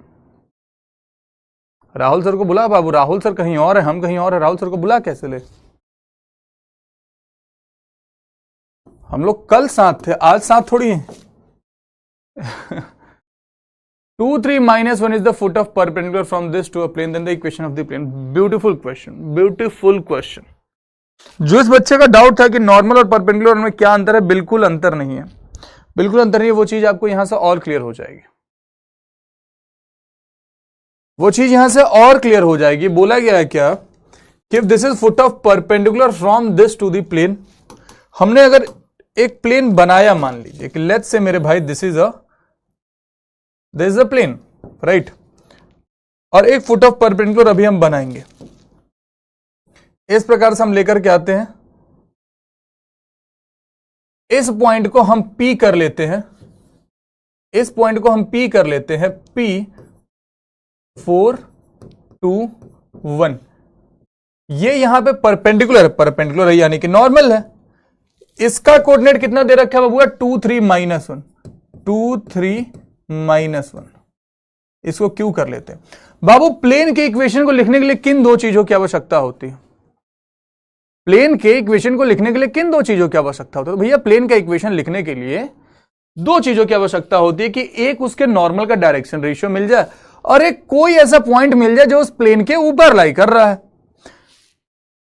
Rahul sir को बुला बाबू, राहुल सर कहीं और है, हम कहीं और है, राहुल सर को बुला कैसे ले? हम लोग कल साथ थे, आज साथ थोड़ी है। 2 3 minus 1 is the foot of perpendicular from this to a plane, then the equation of the plane. Beautiful question, beautiful question. जो इस बच्चे का डाउट था कि नॉर्मल और परपेंडिकुलर में क्या अंतर है, बिल्कुल अंतर नहीं है, बिल्कुल अंतर नहीं है। वो चीज आपको यहां से और क्लियर हो जाएगी, वो चीज यहां से और क्लियर हो जाएगी। बोला गया है क्या कि this is foot of perpendicular from this to the plane. हमने अगर एक प्लेन बनाया, मान लीजिए कि लेट्स से मेरे भाई this is a plane, right, और एक फुट ऑफ परपेंडिकुलर अभी हम बनाएंगे। इस प्रकार से हम लेकर के आते हैं, इस पॉइंट को हम P कर लेते हैं, इस पॉइंट को हम P कर लेते हैं, P 4 2 1। ये यहां पे परपेंडिकुलर है, परपेंडिकुलर है यानी कि नॉर्मल है। इसका कोऑर्डिनेट कितना दे रखा है बाबूआ, 2 3 -1, 2 3 -1। इसको Q कर लेते हैं। बाबू प्लेन के इक्वेशन को लिखने के लिए किन दो चीजों की आवश्यकता होती है? प्लेन के इक्वेशन को लिखने के लिए किन दो चीजों की आवश्यकता होती है? तो भैया प्लेन का इक्वेशन लिखने के लिए दो चीजों की आवश्यकता होती है कि एक उसके नॉर्मल का डायरेक्शन रेशियो मिल जाए और एक कोई ऐसा पॉइंट मिल जाए जो उस प्लेन के ऊपर लाई कर रहा है।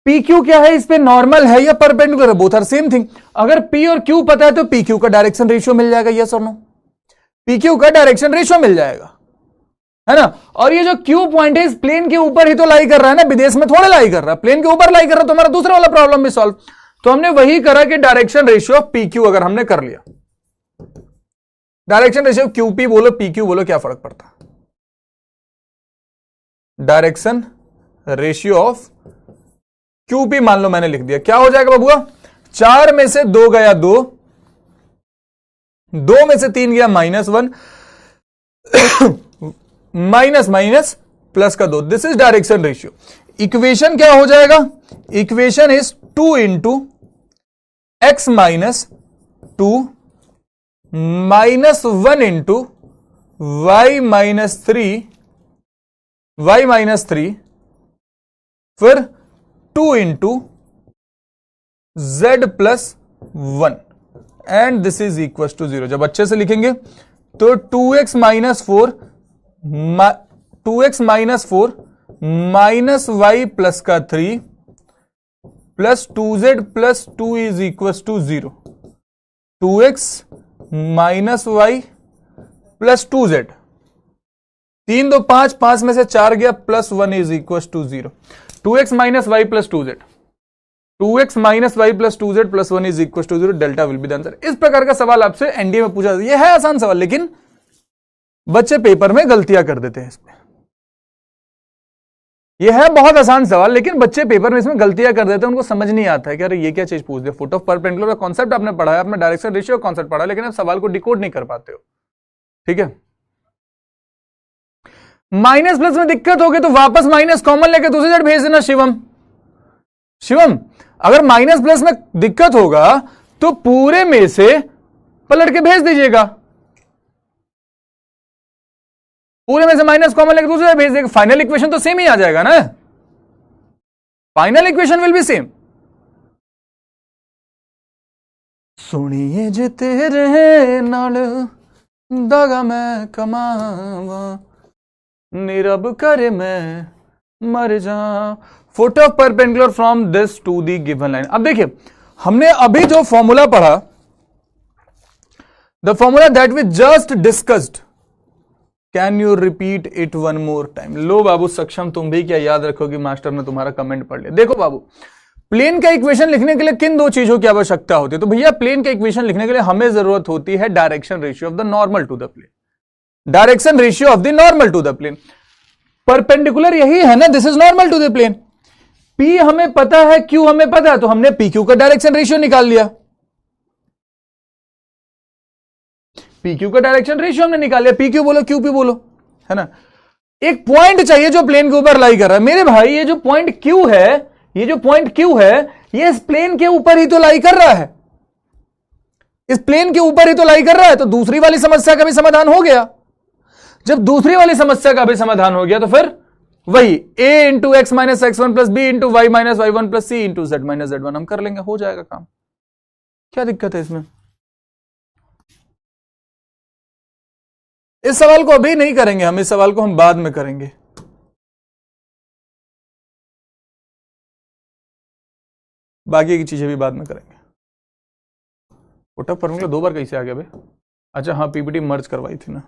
PQ क्या है, इस पे नॉर्मल है या परपेंडिकुलर है? Both are same thing. अगर P और Q पता है तो PQ का डायरेक्शन रेशियो मिल जाएगा, यस और नो? PQ का डायरेक्शन रेशियो मिल जाएगा, है ना। और ये जो Q पॉइंट है इस प्लेन के ऊपर ही तो लाई कर रहा है ना, विदेश में थोड़े लाई कर रहा है, प्लेन के ऊपर लाई कर रहा है। तो हमारा दूसरा वाला प्रॉब्लम भी सॉल्व। तो हमने वही करा कि डायरेक्शन रेशियो ऑफ PQ अगर हमने कर लिया, डायरेक्शन रेशियो QP बोलो PQ बोलो, क्या फर्क पड़ता? डायरेक्शन रेशियो ऑफ QP मान लो मैंने लिख दिया, क्या हो जाएगा बाबूआ? 4 में से 2 गया 2, 2 में से 3 गया -1, माइनस माइनस प्लस का 2। This is direction ratio. Equation क्या हो जाएगा? Equation is 2 into X minus 2 -1 into Y minus 3 फिर 2 into z plus 1 and this is equal to 0। जब अच्छे से लिखेंगे तो 2x minus 4 minus y plus का 3 plus 2z plus 2 is equal to 0। 2x minus y plus 2z, 3 2 5, 5 में से 4 गया, plus 1 is equal to 0। 2x minus y plus 2z, 2x minus y plus 2z plus 1 is equal to 0, delta will be the answer. इस प्रकार का सवाल आपसे NDA में पूछा जाता है। यह है आसान सवाल, लेकिन बच्चे पेपर में गलतियां कर देते हैं इसमें। यह है बहुत आसान सवाल, लेकिन बच्चे पेपर में इसमें गलतियां कर देते हैं। उनको समझ नहीं आता है कि अरे ये क्या चीज पूछ दे। फुट ऑफ परपेंडिकुलर का कॉन्सेप्ट आपने पढ़ा है, आपने डायरेक्शन रेशियो का कॉन्सेप्ट पढ़ा है, लेकिन आप सवाल को डिकोड नहीं कर पाते हो। ठीक है, माइनस प्लस में दिक्कत होगी तो वापस माइनस कॉमन लेके दूसरी साइड भेज देना। शिवम अगर माइनस प्लस में दिक्कत होगा तो पूरे में से पलट के भेज दीजिएगा, पूरे में से माइनस कॉमन लेके दूसरी साइड भेज देगा। फाइनल इक्वेशन तो सेम ही आ जाएगा ना, final equation will B same. सुनिए जे तेरे नाल दागा मैं कमावा, निरब करे मैं मर जा। Foot of perpendicular from this to the given line. अब देखिए हमने अभी जो फॉर्मूला पढ़ा, the formula that we just discussed, can you repeat it one more time? लो बाबू सक्षम, तुम भी क्या याद रखोगे, मास्टर ने तुम्हारा कमेंट पढ़ लिया। देखो बाबू, प्लेन का इक्वेशन लिखने के लिए किन दो चीजों की आवश्यकता होती है? तो भैया प्लेन का इक्वेशन लिखने के लिए हमें जरूरत होती है direction ratio of the normal to the plane, direction ratio of the normal to the plane. Perpendicular यही है ना, this is normal to the plane. P हमें पता है, Q हमें पता है, तो हमने PQ का डायरेक्शन रेशियो निकाल लिया। PQ का डायरेक्शन रेशियो हमने निकाल लिया। PQ बोलो QP बोलो, है ना। एक पॉइंट चाहिए जो प्लेन के ऊपर लाई कर रहा है। मेरे भाई ये जो पॉइंट Q है, ये जो पॉइंट Q है, ये इस प्लेन के ऊपर ही तो लाई कर रहा है, इस प्लेन के ऊपर ही तो लाई कर रहा है। तो दूसरी वाली समस्या का भी समाधान हो गया। जब दूसरी वाली समस्या का भी समाधान हो गया तो फिर वही a into X minus x1 plus B into Y minus y1 plus C into z minus z1 हम कर लेंगे, हो जाएगा काम। क्या दिक्कत है इसमें? इस सवाल को अभी नहीं करेंगे हम, इस सवाल को हम बाद में करेंगे। बाकी की चीजें भी बाद में करेंगे। पुटअप फॉर्मूला 2 बार कैसे आ गया भाई? अच्छा हाँ, पीपीटी मर्ज करवाई थी ना।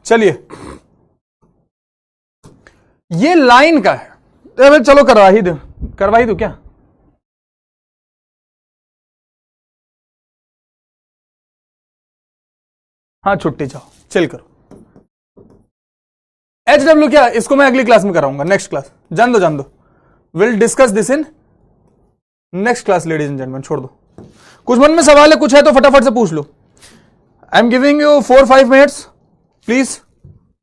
चलिए, ये लाइन का है। चलो करवा ही दो क्या? हाँ छुट्टी जाओ, चिल करो। HW क्या, इसको मैं अगली क्लास में कराऊंगा, नेक्स्ट क्लास। जान दो, will discuss this in next class ladies and gentleman. छोड़ दो, कुछ मन में सवाल है, कुछ है तो फटाफट से पूछ लो। I am giving you 4-5 minutes, please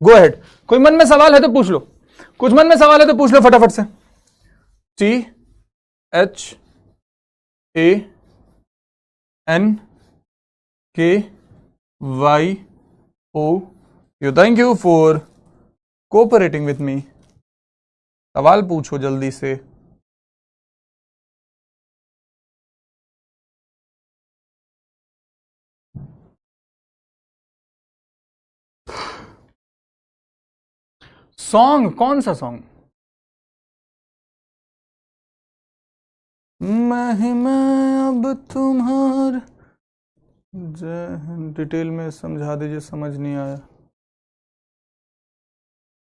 go ahead. कोई मन में सवाल है तो पूछ लो, कुछ मन में सवाल है तो पूछ लो फटाफट से। THANKYO, thank you for cooperating with me. सवाल पूछो जल्दी से। सॉन्ग, कौन सा सॉन्ग? महिमा अब तुम्हार, डिटेल में समझा दीजिए, समझ नहीं आया।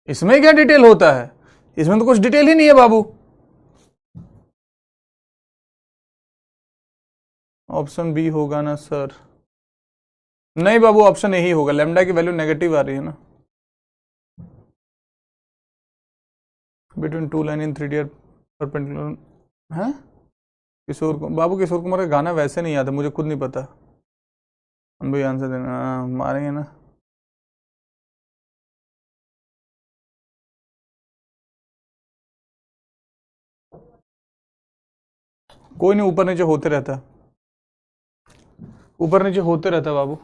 इसमें क्या डिटेल होता है? इसमें तो कुछ डिटेल ही नहीं है बाबू। ऑप्शन बी होगा ना सर? नहीं बाबू, ऑप्शन ए ही होगा। लैम्डा की वैल्यू नेगेटिव आ रही है ना। Between two line in 3D perpendicular है। किशोर कुमार का गाना वैसे नहीं आता, मुझे खुद नहीं पता। हम भी आंसर देना मारेंगे ना। कोई नहीं, ऊपर नीचे होते रहता, ऊपर नीचे होते रहता बाबू।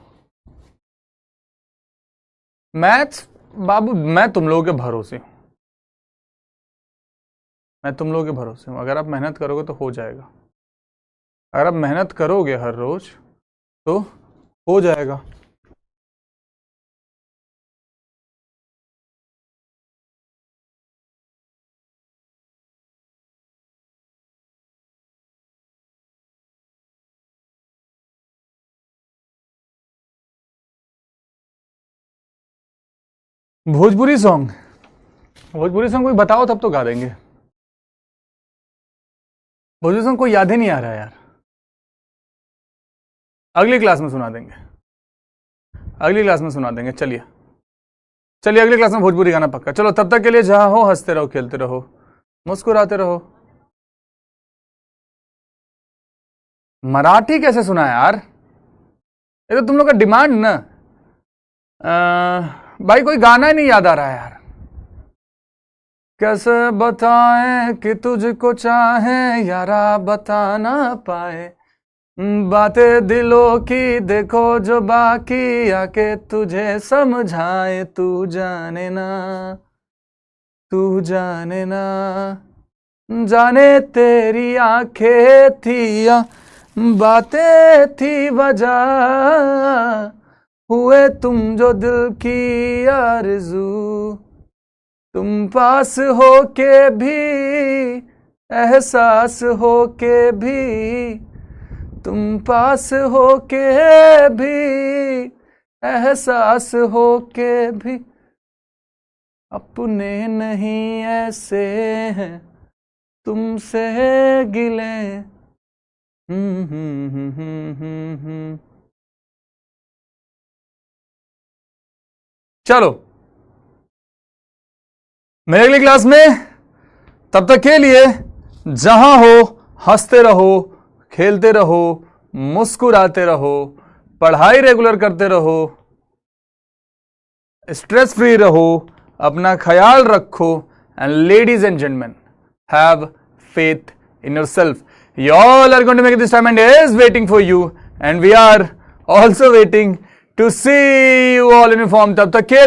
मैथ्स बाबू, मैं तुम लोगों के भरोसे हूं, अगर आप मेहनत करोगे तो हो जाएगा। अगर आप मेहनत करोगे हर रोज तो हो जाएगा। भोजपुरी सॉन्ग कोई बताओ तब तो गा देंगे। भोजपुरी सॉन्ग कोई याद ही नहीं आ रहा है यार। अगली क्लास में सुना देंगे, चलिए अगली क्लास में भोजपुरी गाना पक्का। चलो तब तक के लिए जहां हो हंसते रहो, खेलते रहो, मुस्कुराते रहो। मराठी कैसे सुना है यार? ये तो तुम लोग का डिमांड ना। भाई कोई गाना ही नहीं याद आ रहा है यार। कैसे बताएं कि तुझको चाहे यारा, बता ना पाए बातें दिलों की, देखो जो बाकी आके तुझे समझाए। तू जाने ना जाने तेरी आंखें थी या बातें थी वजह, हुए तुम जो दिल की आरज़ू। तुम पास हो के भी, एहसास हो के भी, तुम पास हो के भी, एहसास हो के भी, अपने नहीं ऐसे हैं तुमसे गिले। चलो मेरे अगली क्लास में, तब तक के लिए जहां हो हंसते रहो, खेलते रहो, मुस्कुराते रहो, पढ़ाई रेगुलर करते रहो, स्ट्रेस फ्री रहो, अपना ख्याल रखो। And ladies and gentleman, have faith in yourself. You all are going to make it this time and is waiting for you, and we are also waiting to see you all in uniform. तब तक के लिए